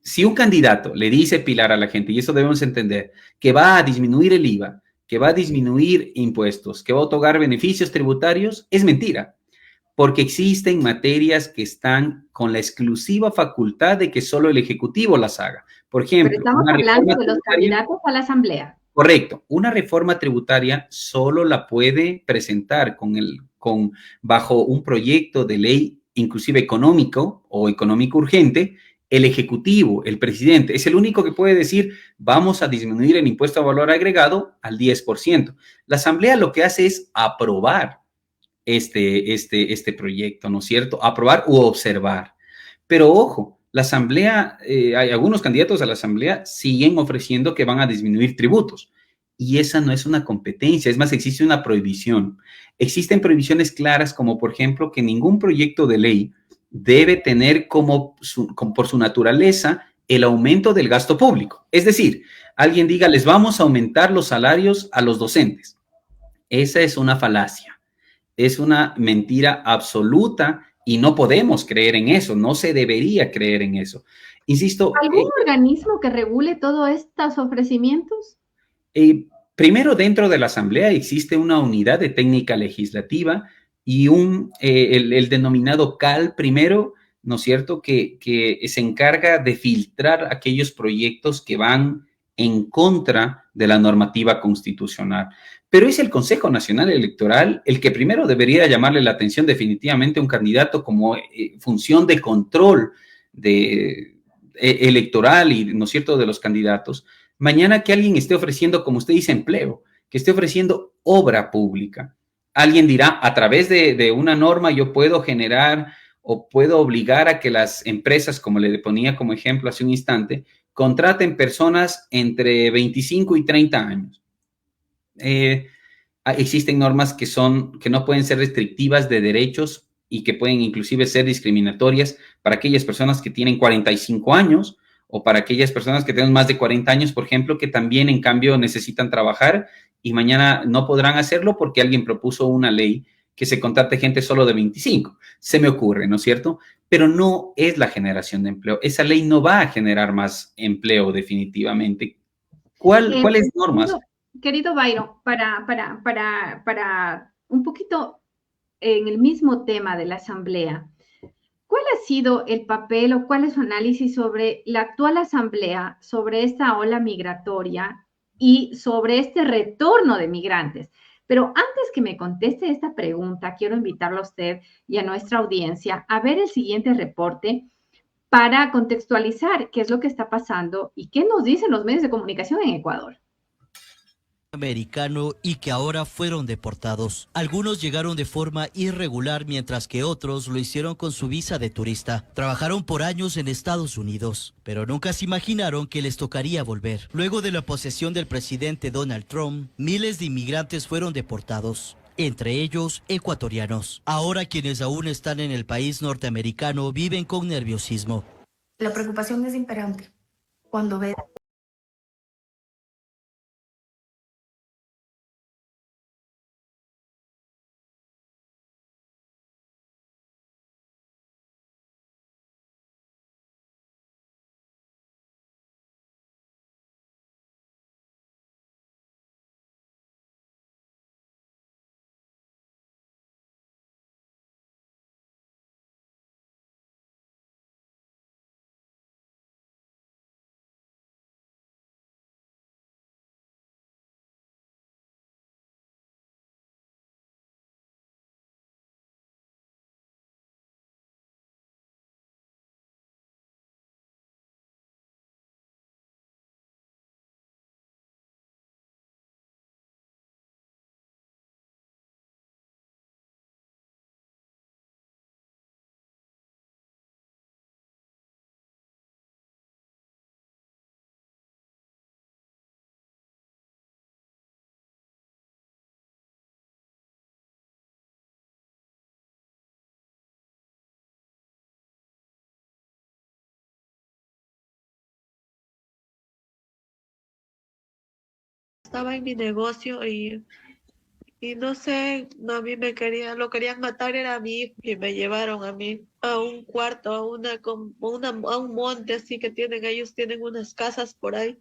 si un candidato le dice, Pilar, a la gente, y eso debemos entender, que va a disminuir el IVA, que va a disminuir impuestos, que va a otorgar beneficios tributarios, es mentira, porque existen materias que están con la exclusiva facultad de que solo el Ejecutivo las haga. Por ejemplo, pero estamos hablando de los candidatos a la asamblea. Correcto. Una reforma tributaria solo la puede presentar bajo un proyecto de ley, inclusive económico o económico urgente, el Ejecutivo, el presidente. Es el único que puede decir, vamos a disminuir el impuesto a valor agregado al 10%. La asamblea lo que hace es aprobar este proyecto, ¿no es cierto? Aprobar u observar. Pero ojo, la asamblea, hay algunos candidatos a la asamblea siguen ofreciendo que van a disminuir tributos. Y esa no es una competencia, es más, existe una prohibición. Existen prohibiciones claras, como por ejemplo que ningún proyecto de ley debe tener por su naturaleza el aumento del gasto público. Es decir, alguien diga, les vamos a aumentar los salarios a los docentes. Esa es una falacia, es una mentira absoluta y no podemos creer en eso, no se debería creer en eso. Insisto. ¿Algún organismo que regule todos estos ofrecimientos? Primero, dentro de la Asamblea existe una unidad de técnica legislativa y el denominado CAL primero, ¿no es cierto?, que se encarga de filtrar aquellos proyectos que van en contra de la normativa constitucional. Pero es el Consejo Nacional Electoral el que primero debería llamarle la atención definitivamente a un candidato como función de control electoral y, ¿no es cierto?, de los candidatos. Mañana que alguien esté ofreciendo, como usted dice, empleo, que esté ofreciendo obra pública. Alguien dirá, a través de una norma yo puedo generar o puedo obligar a que las empresas, como le ponía como ejemplo hace un instante, contraten personas entre 25 y 30 años. Existen normas que no pueden ser restrictivas de derechos y que pueden inclusive ser discriminatorias para aquellas personas que tienen 45 años o para aquellas personas que tienen más de 40 años, por ejemplo, que también en cambio necesitan trabajar y mañana no podrán hacerlo porque alguien propuso una ley que se contrate gente solo de 25. Se me ocurre, ¿no es cierto? Pero no es la generación de empleo. Esa ley no va a generar más empleo definitivamente. ¿Cuáles normas? Querido Byron, para un poquito en el mismo tema de la Asamblea, ¿cuál ha sido el papel o cuál es su análisis sobre la actual Asamblea, sobre esta ola migratoria y sobre este retorno de migrantes? Pero antes que me conteste esta pregunta, quiero invitarlo a usted y a nuestra audiencia a ver el siguiente reporte para contextualizar qué es lo que está pasando y qué nos dicen los medios de comunicación en Ecuador. Americano y que ahora fueron deportados. Algunos llegaron de forma irregular, mientras que otros lo hicieron con su visa de turista. Trabajaron por años en Estados Unidos, pero nunca se imaginaron que les tocaría volver. Luego de la posesión del presidente Donald Trump, miles de inmigrantes fueron deportados, entre ellos ecuatorianos. Ahora quienes aún están en el país norteamericano viven con nerviosismo. La preocupación es imperante cuando ve estaba en mi negocio y no sé, no, a mí lo querían matar, era a mí hijo, y me llevaron a mí a un cuarto, a un monte así que ellos tienen unas casas por ahí.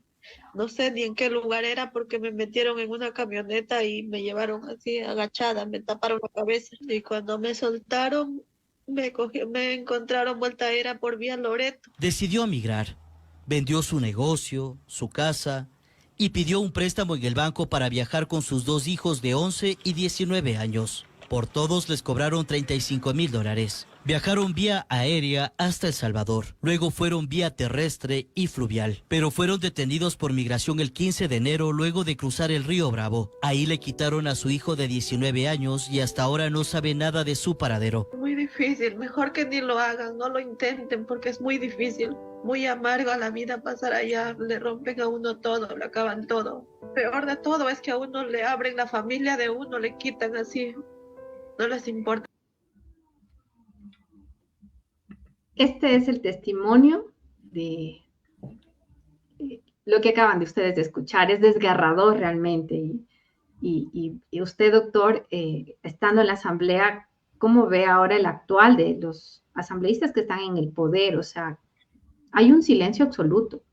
No sé ni en qué lugar era porque me metieron en una camioneta y me llevaron así agachada, me taparon la cabeza y cuando me soltaron me encontraron vuelta era por vía Loreto. Decidió migrar, vendió su negocio, su casa y pidió un préstamo en el banco para viajar con sus 2 hijos de 11 y 19 años. Por todos les cobraron $35,000. Viajaron vía aérea hasta El Salvador, luego fueron vía terrestre y fluvial, pero fueron detenidos por migración el 15 de enero luego de cruzar el río Bravo. Ahí le quitaron a su hijo de 19 años y hasta ahora no sabe nada de su paradero. Muy difícil, mejor que ni lo hagan, no lo intenten porque es muy difícil, muy amargo a la vida pasar allá, le rompen a uno todo, le acaban todo. Peor de todo es que a uno le abren la familia de uno, le quitan así, no les importa. Este es el testimonio de lo que acaban de ustedes de escuchar. Es desgarrador realmente. Y usted, doctor, estando en la asamblea, ¿cómo ve ahora el actual de los asambleístas que están en el poder? O sea, hay un silencio absoluto.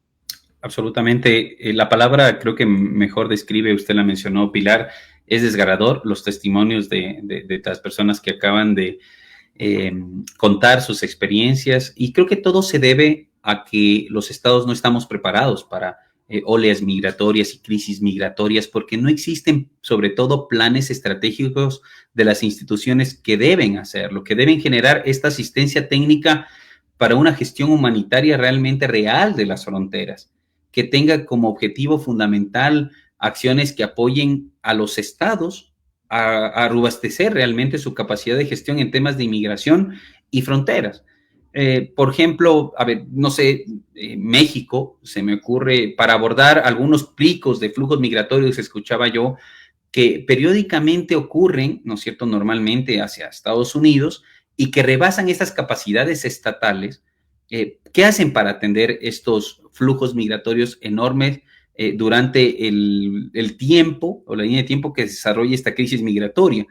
Absolutamente. La palabra creo que mejor describe, usted la mencionó, Pilar, es desgarrador. Los testimonios de las personas que acaban de contar sus experiencias, y creo que todo se debe a que los estados no estamos preparados para oleas migratorias y crisis migratorias, porque no existen sobre todo planes estratégicos de las instituciones que deben hacerlo, que deben generar esta asistencia técnica para una gestión humanitaria realmente real de las fronteras, que tenga como objetivo fundamental acciones que apoyen a los estados a robustecer realmente su capacidad de gestión en temas de inmigración y fronteras. Por ejemplo, a ver, no sé, México, se me ocurre, para abordar algunos picos de flujos migratorios, escuchaba yo, que periódicamente ocurren, ¿no es cierto?, normalmente hacia Estados Unidos y que rebasan estas capacidades estatales. ¿Qué hacen para atender estos flujos migratorios enormes durante el tiempo o la línea de tiempo que desarrolla esta crisis migratoria.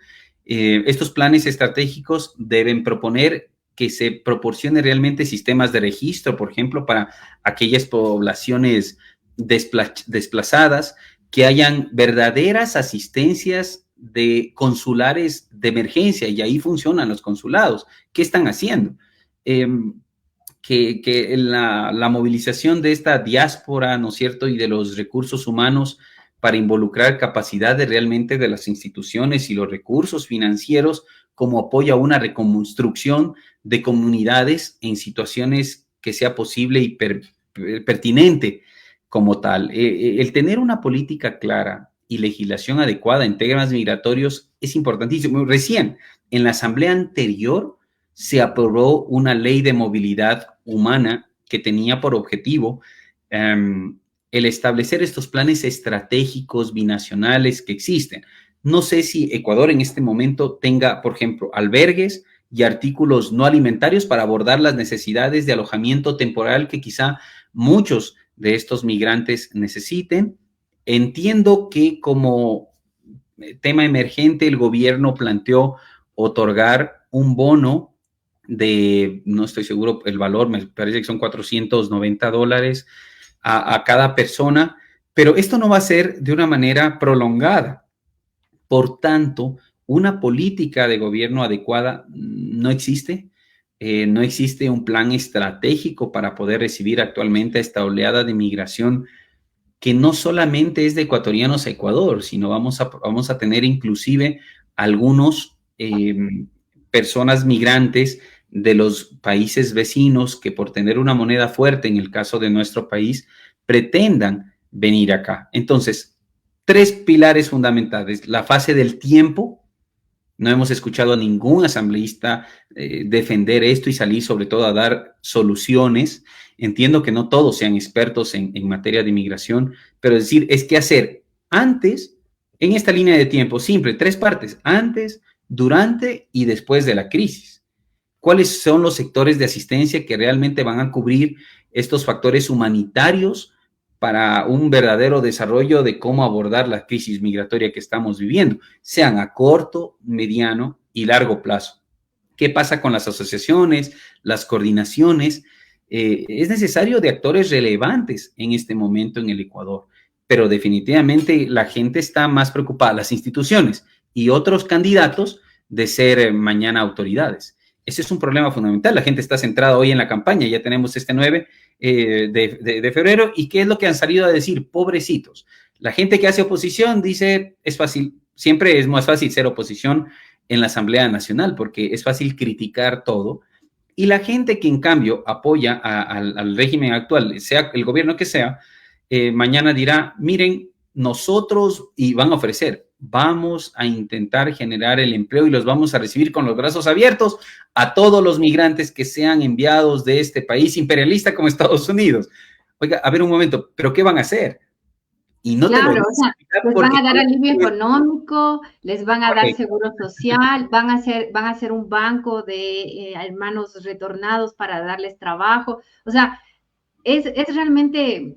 Estos planes estratégicos deben proponer que se proporcione realmente sistemas de registro, por ejemplo, para aquellas poblaciones desplazadas, que hayan verdaderas asistencias de consulares de emergencia, y ahí funcionan los consulados. ¿Qué están haciendo? Que la movilización de esta diáspora, ¿no es cierto?, y de los recursos humanos para involucrar capacidades realmente de las instituciones y los recursos financieros como apoyo a una reconstrucción de comunidades en situaciones que sea posible y pertinente como tal. El tener una política clara y legislación adecuada en temas migratorios es importantísimo. Recién, en la asamblea anterior, se aprobó una ley de movilidad humana que tenía por objetivo el establecer estos planes estratégicos binacionales que existen. No sé si Ecuador en este momento tenga, por ejemplo, albergues y artículos no alimentarios para abordar las necesidades de alojamiento temporal que quizá muchos de estos migrantes necesiten. Entiendo que como tema emergente el gobierno planteó otorgar un bono de, no estoy seguro el valor, me parece que son $490 a cada persona, pero esto no va a ser de una manera prolongada. Por tanto, una política de gobierno adecuada no existe. No existe un plan estratégico para poder recibir actualmente esta oleada de migración que no solamente es de ecuatorianos a Ecuador, sino vamos a tener inclusive algunos personas migrantes de los países vecinos que por tener una moneda fuerte, en el caso de nuestro país, pretendan venir acá. Entonces, 3 pilares fundamentales: la fase del tiempo. No hemos escuchado a ningún asambleísta defender esto y salir sobre todo a dar soluciones. Entiendo que no todos sean expertos en materia de inmigración, pero decir es qué hacer antes, en esta línea de tiempo, simple, 3 partes: antes, durante y después de la crisis. ¿Cuáles son los sectores de asistencia que realmente van a cubrir estos factores humanitarios para un verdadero desarrollo de cómo abordar la crisis migratoria que estamos viviendo, sean a corto, mediano y largo plazo? ¿Qué pasa con las asociaciones, las coordinaciones? Es necesario de actores relevantes en este momento en el Ecuador, pero definitivamente la gente está más preocupada, las instituciones y otros candidatos, de ser mañana autoridades. Ese es un problema fundamental. La gente está centrada hoy en la campaña. Ya tenemos este 9 de febrero. ¿Y qué es lo que han salido a decir? Pobrecitos. La gente que hace oposición dice, es fácil, siempre es más fácil ser oposición en la Asamblea Nacional porque es fácil criticar todo. Y la gente que en cambio apoya al régimen actual, sea el gobierno que sea, mañana dirá, miren, nosotros, y van a ofrecer, vamos a intentar generar el empleo y los vamos a recibir con los brazos abiertos a todos los migrantes que sean enviados de este país imperialista como Estados Unidos. Oiga, a ver un momento, ¿pero qué van a hacer? Y no claro, te lo o sea, les van a dar alivio económico, les van a dar seguro social, van a hacer un banco de hermanos retornados para darles trabajo. O sea, es realmente,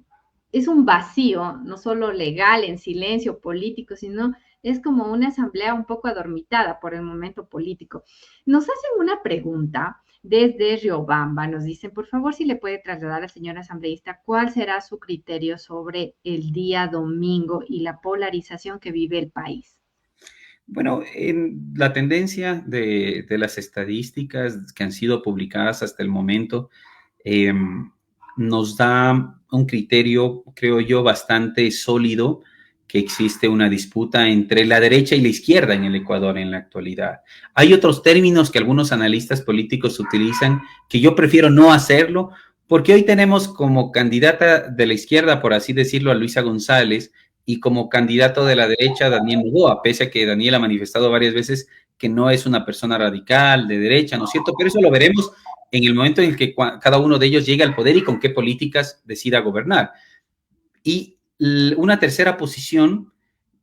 es un vacío, no solo legal, en silencio, político, sino es como una asamblea un poco adormitada por el momento político. Nos hacen una pregunta desde Riobamba. Nos dicen, por favor, si le puede trasladar al señor asambleísta cuál será su criterio sobre el día domingo y la polarización que vive el país. Bueno, en la tendencia de las estadísticas que han sido publicadas hasta el momento, nos da un criterio, creo yo, bastante sólido, que existe una disputa entre la derecha y la izquierda en el Ecuador en la actualidad. Hay otros términos que algunos analistas políticos utilizan que yo prefiero no hacerlo, porque hoy tenemos como candidata de la izquierda, por así decirlo, a Luisa González, y como candidato de la derecha, Daniel Noboa, pese a que Daniel ha manifestado varias veces que no es una persona radical, de derecha, ¿no es cierto? Pero eso lo veremos en el momento en el que cada uno de ellos llegue al poder y con qué políticas decida gobernar. Y una tercera posición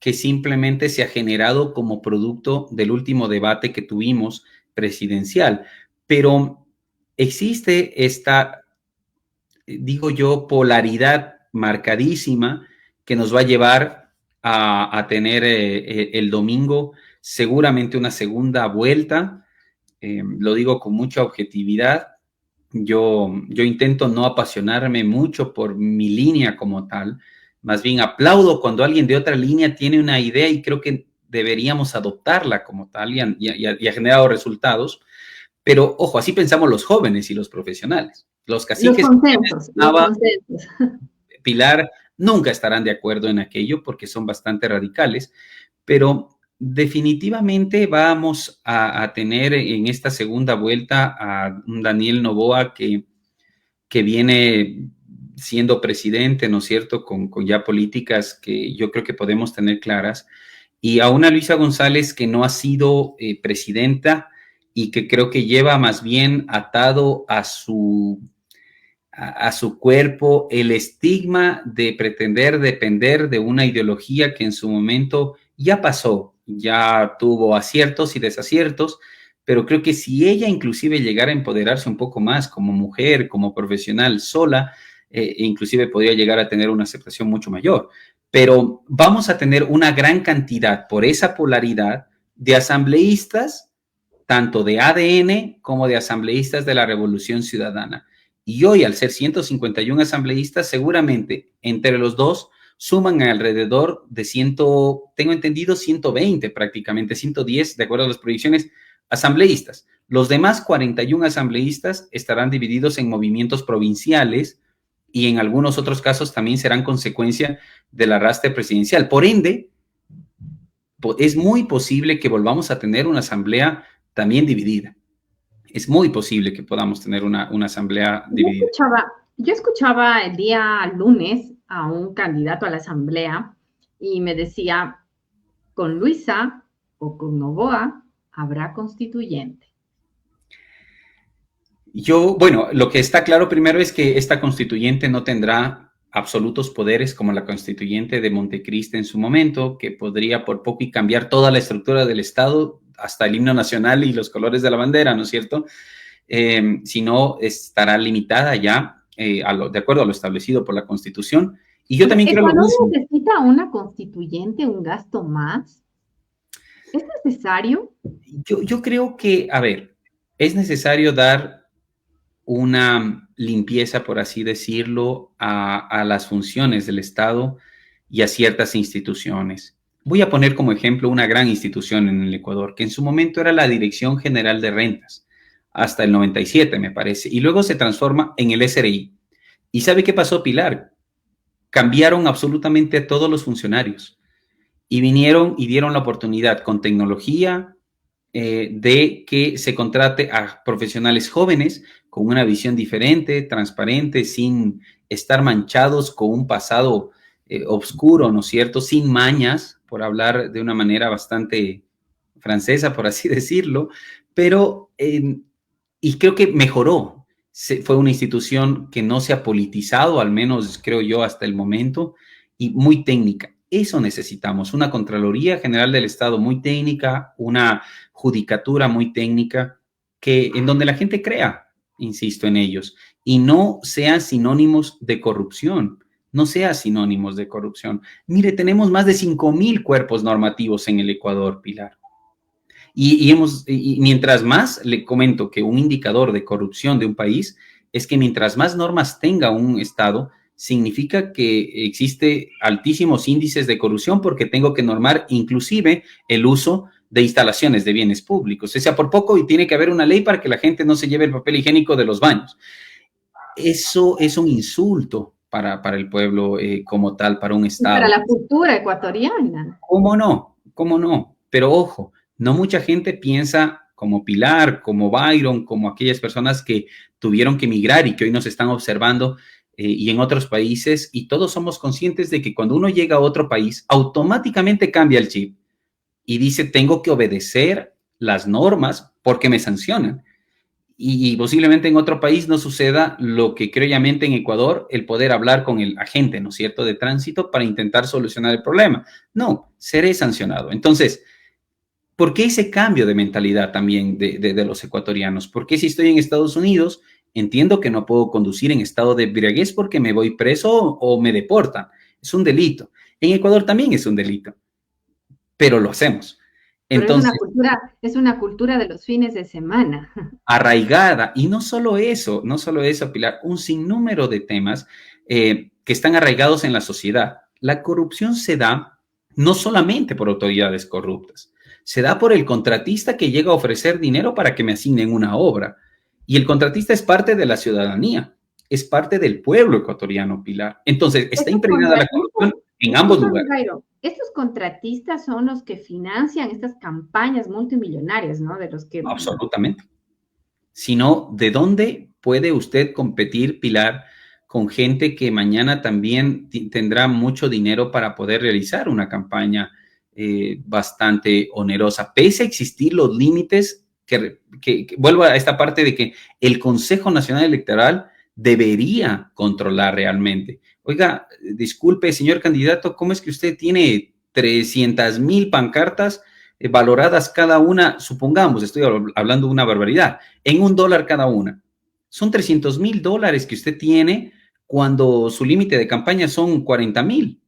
que simplemente se ha generado como producto del último debate que tuvimos presidencial. Pero existe esta, digo yo, polaridad marcadísima que nos va a llevar a tener el domingo seguramente una segunda vuelta. Lo digo con mucha objetividad. Yo intento no apasionarme mucho por mi línea como tal. Más bien aplaudo cuando alguien de otra línea tiene una idea y creo que deberíamos adoptarla como tal y ha generado resultados. Pero, ojo, así pensamos los jóvenes y los profesionales. Los caciques, los consensos. Pilar, nunca estarán de acuerdo en aquello porque son bastante radicales, pero definitivamente vamos a tener en esta segunda vuelta a un Daniel Noboa que viene siendo presidente, ¿no es cierto?, con ya políticas que yo creo que podemos tener claras, y a una Luisa González que no ha sido presidenta y que creo que lleva más bien atado a su cuerpo el estigma de pretender depender de una ideología que en su momento ya pasó, ya tuvo aciertos y desaciertos, pero creo que si ella inclusive llegara a empoderarse un poco más como mujer, como profesional sola, inclusive podría llegar a tener una aceptación mucho mayor. Pero vamos a tener una gran cantidad, por esa polaridad, de asambleístas, tanto de ADN como de asambleístas de la Revolución Ciudadana. Y hoy, al ser 151 asambleístas, seguramente entre los dos suman alrededor de tengo entendido, 120 prácticamente, 110, de acuerdo a las proyecciones, asambleístas. Los demás 41 asambleístas estarán divididos en movimientos provinciales y en algunos otros casos también serán consecuencia del arrastre presidencial. Por ende, es muy posible que volvamos a tener una asamblea también dividida. Es muy posible que podamos tener una asamblea dividida. Yo escuchaba el día lunes a un candidato a la asamblea y me decía, con Luisa o con Noboa habrá constituyente. Bueno, lo que está claro primero es que esta constituyente no tendrá absolutos poderes como la constituyente de Montecristi en su momento, que podría por poco y cambiar toda la estructura del Estado, hasta el himno nacional y los colores de la bandera, ¿no es cierto? Sino estará limitada ya de acuerdo a lo establecido por la Constitución. Y yo también creo lo mismo. ¿Necesita una constituyente un gasto más? ¿Es necesario? Yo creo que, a ver, es necesario dar una limpieza, por así decirlo, a las funciones del Estado y a ciertas instituciones. Voy a poner como ejemplo una gran institución en el Ecuador, que en su momento era la Dirección General de Rentas, hasta el 97, me parece, y luego se transforma en el SRI. ¿Y sabe qué pasó, Pilar? Cambiaron absolutamente a todos los funcionarios y vinieron y dieron la oportunidad con tecnología de que se contrate a profesionales jóvenes con una visión diferente, transparente, sin estar manchados con un pasado oscuro, ¿no es cierto? Sin mañas, por hablar de una manera bastante francesa, por así decirlo, pero, y creo que mejoró. Fue una institución que no se ha politizado, al menos creo yo hasta el momento, y muy técnica. Eso necesitamos, una Contraloría General del Estado muy técnica, una judicatura muy técnica, en donde la gente crea, insisto en ellos, y no sean sinónimos de corrupción. No sea sinónimos de corrupción. Mire, tenemos más de 5,000 cuerpos normativos en el Ecuador, Pilar. Y mientras más, le comento que un indicador de corrupción de un país es que mientras más normas tenga un Estado, significa que existe altísimos índices de corrupción porque tengo que normar inclusive el uso de instalaciones de bienes públicos. O sea, por poco y tiene que haber una ley para que la gente no se lleve el papel higiénico de los baños. Eso es un insulto para el pueblo como tal, para un Estado. Para la cultura ecuatoriana. ¿Cómo no? ¿Cómo no? Pero ojo, no mucha gente piensa como Pilar, como Byron, como aquellas personas que tuvieron que emigrar y que hoy nos están observando y en otros países, y todos somos conscientes de que cuando uno llega a otro país, automáticamente cambia el chip y dice, tengo que obedecer las normas porque me sancionan. Y posiblemente en otro país no suceda lo que creo mente en Ecuador, el poder hablar con el agente, ¿no es cierto?, de tránsito para intentar solucionar el problema. No, seré sancionado. Entonces, ¿por qué ese cambio de mentalidad también de los ecuatorianos? ¿Por qué si estoy en Estados Unidos, entiendo que no puedo conducir en estado de embriaguez porque me voy preso o me deportan? Es un delito. En Ecuador también es un delito, pero lo hacemos. Pero Entonces, es una cultura de los fines de semana. arraigada, y no solo eso, Pilar, un sinnúmero de temas que están arraigados en la sociedad. La corrupción se da no solamente por autoridades corruptas, se da por el contratista que llega a ofrecer dinero para que me asignen una obra. Y el contratista es parte de la ciudadanía, es parte del pueblo ecuatoriano, Pilar. Entonces, está impregnada la corrupción en ambos lugares. Jairo, estos contratistas son los que financian estas campañas multimillonarias, ¿no? De los que... Absolutamente. Sino, ¿de dónde puede usted competir, Pilar, con gente que mañana también tendrá mucho dinero para poder realizar una campaña bastante onerosa? Pese a existir los límites, que vuelvo a esta parte de que el Consejo Nacional Electoral debería controlar realmente. Oiga, disculpe, señor candidato, ¿cómo es que usted tiene 300,000 pancartas valoradas cada una? Supongamos, estoy hablando de una barbaridad, en $1 cada una. Son $300,000 que usted tiene cuando su límite de campaña son 40,000.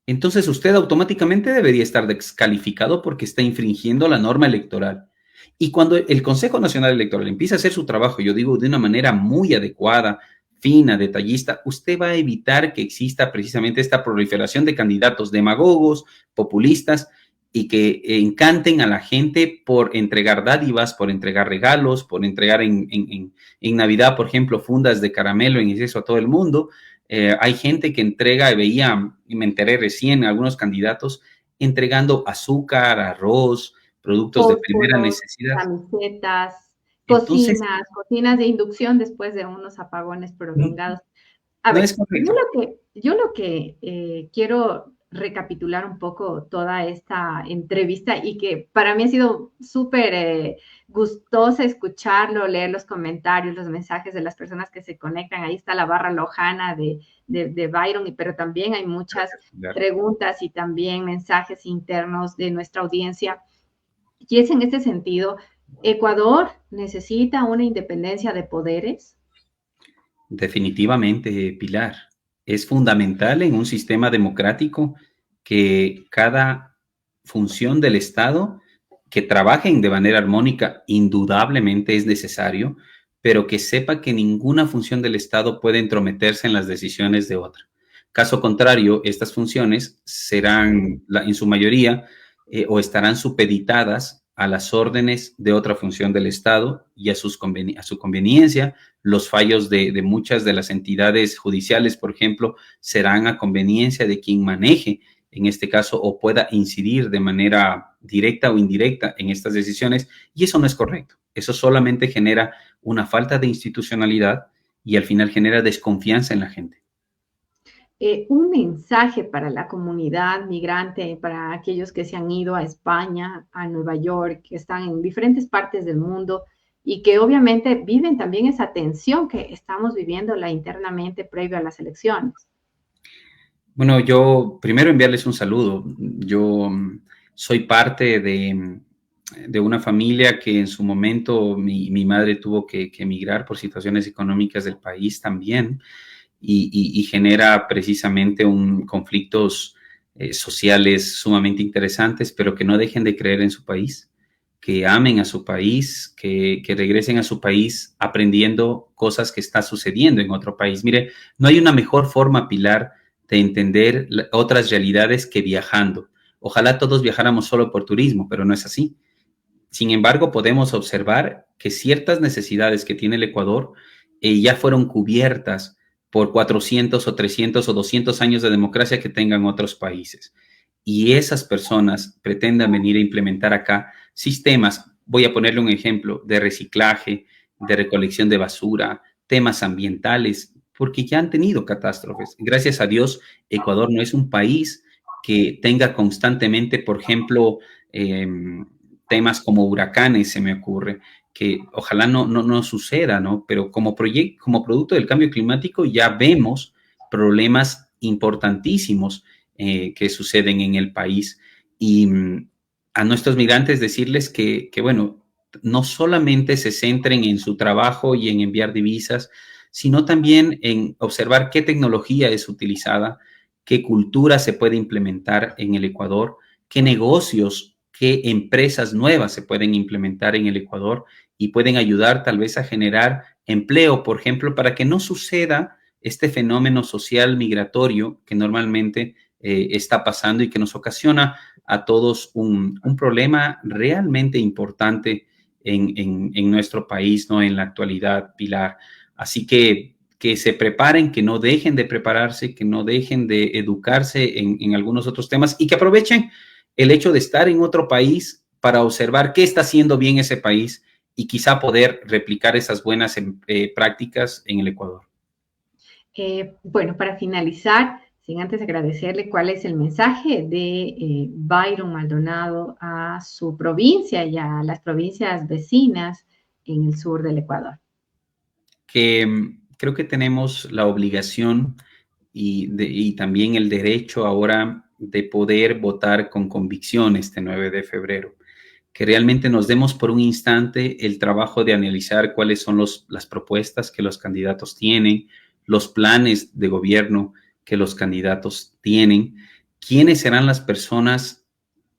Entonces usted automáticamente debería estar descalificado porque está infringiendo la norma electoral. Y cuando el Consejo Nacional Electoral empieza a hacer su trabajo, yo digo de una manera muy adecuada, fina, detallista, usted va a evitar que exista precisamente esta proliferación de candidatos demagogos, populistas, y que encanten a la gente por entregar dádivas, por entregar regalos, por entregar en Navidad, por ejemplo, fundas de caramelo en exceso a todo el mundo. Hay gente que entrega, y me enteré recién, algunos candidatos entregando azúcar, arroz, productos de primera necesidad. Camisetas, Entonces, cocinas de inducción después de unos apagones prolongados. A no ver, es correcto. yo lo que quiero recapitular un poco toda esta entrevista y que para mí ha sido súper gustosa escucharlo, leer los comentarios, los mensajes de las personas que se conectan. Ahí está la barra lojana de Byron, pero también hay muchas preguntas y también mensajes internos de nuestra audiencia. Y es en este sentido, ¿Ecuador necesita una independencia de poderes? Definitivamente, Pilar. Es fundamental en un sistema democrático que cada función del Estado que trabajen de manera armónica indudablemente es necesario, pero que sepa que ninguna función del Estado puede entrometerse en las decisiones de otra. Caso contrario, estas funciones serán en su mayoría o estarán supeditadas a las órdenes de otra función del Estado y a su conveniencia. Los fallos de muchas de las entidades judiciales, por ejemplo, serán a conveniencia de quien maneje, en este caso, o pueda incidir de manera directa o indirecta en estas decisiones, y eso no es correcto. Eso solamente genera una falta de institucionalidad y al final genera desconfianza en la gente. Un mensaje para la comunidad migrante, para aquellos que se han ido a España, a Nueva York, que están en diferentes partes del mundo y que obviamente viven también esa tensión que estamos viviéndola internamente previo a las elecciones. Bueno, yo primero enviarles un saludo. Yo soy parte de una familia que en su momento mi madre tuvo que emigrar por situaciones económicas del país también. Y genera precisamente conflictos sociales sumamente interesantes, pero que no dejen de creer en su país, que amen a su país, que regresen a su país aprendiendo cosas que está sucediendo en otro país. Mire, no hay una mejor forma, Pilar, de entender otras realidades que viajando. Ojalá todos viajáramos solo por turismo, pero no es así. Sin embargo, podemos observar que ciertas necesidades que tiene el Ecuador ya fueron cubiertas por 400 o 300 o 200 años de democracia que tengan otros países. Y esas personas pretendan venir a implementar acá sistemas, voy a ponerle un ejemplo, de reciclaje, de recolección de basura, temas ambientales, porque ya han tenido catástrofes. Gracias a Dios, Ecuador no es un país que tenga constantemente, por ejemplo, temas como huracanes, se me ocurre, que ojalá no suceda, ¿no? Pero como producto del cambio climático ya vemos problemas importantísimos que suceden en el país. Y a nuestros migrantes decirles que, bueno, no solamente se centren en su trabajo y en enviar divisas, sino también en observar qué tecnología es utilizada, qué cultura se puede implementar en el Ecuador, qué negocios, qué empresas nuevas se pueden implementar en el Ecuador y pueden ayudar tal vez a generar empleo, por ejemplo, para que no suceda este fenómeno social migratorio que normalmente está pasando y que nos ocasiona a todos un problema realmente importante en nuestro país, ¿no? En la actualidad, Pilar. Así que se preparen, que no dejen de prepararse, que no dejen de educarse en algunos otros temas y que aprovechen el hecho de estar en otro país para observar qué está haciendo bien ese país y quizá poder replicar esas buenas prácticas en el Ecuador. Bueno, para finalizar, sin antes agradecerle, ¿cuál es el mensaje de Byron Maldonado a su provincia y a las provincias vecinas en el sur del Ecuador? Que creo que tenemos la obligación y también el derecho ahora de poder votar con convicción este 9 de febrero. Que realmente nos demos por un instante el trabajo de analizar cuáles son las propuestas que los candidatos tienen, los planes de gobierno que los candidatos tienen, quiénes serán las personas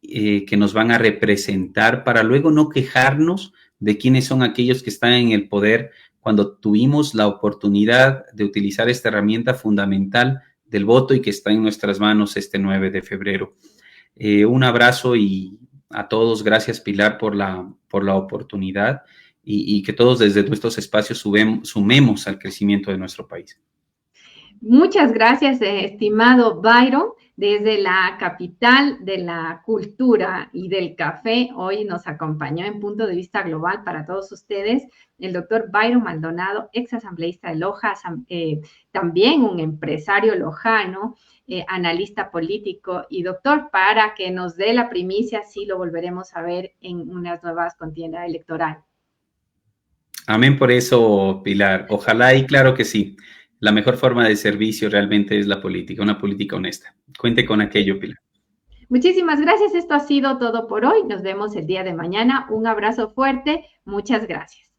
que nos van a representar para luego no quejarnos de quiénes son aquellos que están en el poder cuando tuvimos la oportunidad de utilizar esta herramienta fundamental del voto y que está en nuestras manos este 9 de febrero. Un abrazo y a todos, gracias Pilar por la oportunidad y que todos desde nuestros espacios sumemos al crecimiento de nuestro país. Muchas gracias, estimado Byron. Desde la capital de la cultura y del café, hoy nos acompañó en Punto de Vista Global para todos ustedes el doctor Byron Maldonado, ex asambleísta de Loja, también un empresario lojano, analista político y doctor, para que nos dé la primicia, sí lo volveremos a ver en unas nuevas contiendas electorales. Amén por eso, Pilar. Ojalá y claro que sí. La mejor forma de servicio realmente es la política, una política honesta. Cuente con aquello, Pilar. Muchísimas gracias. Esto ha sido todo por hoy. Nos vemos el día de mañana. Un abrazo fuerte. Muchas gracias.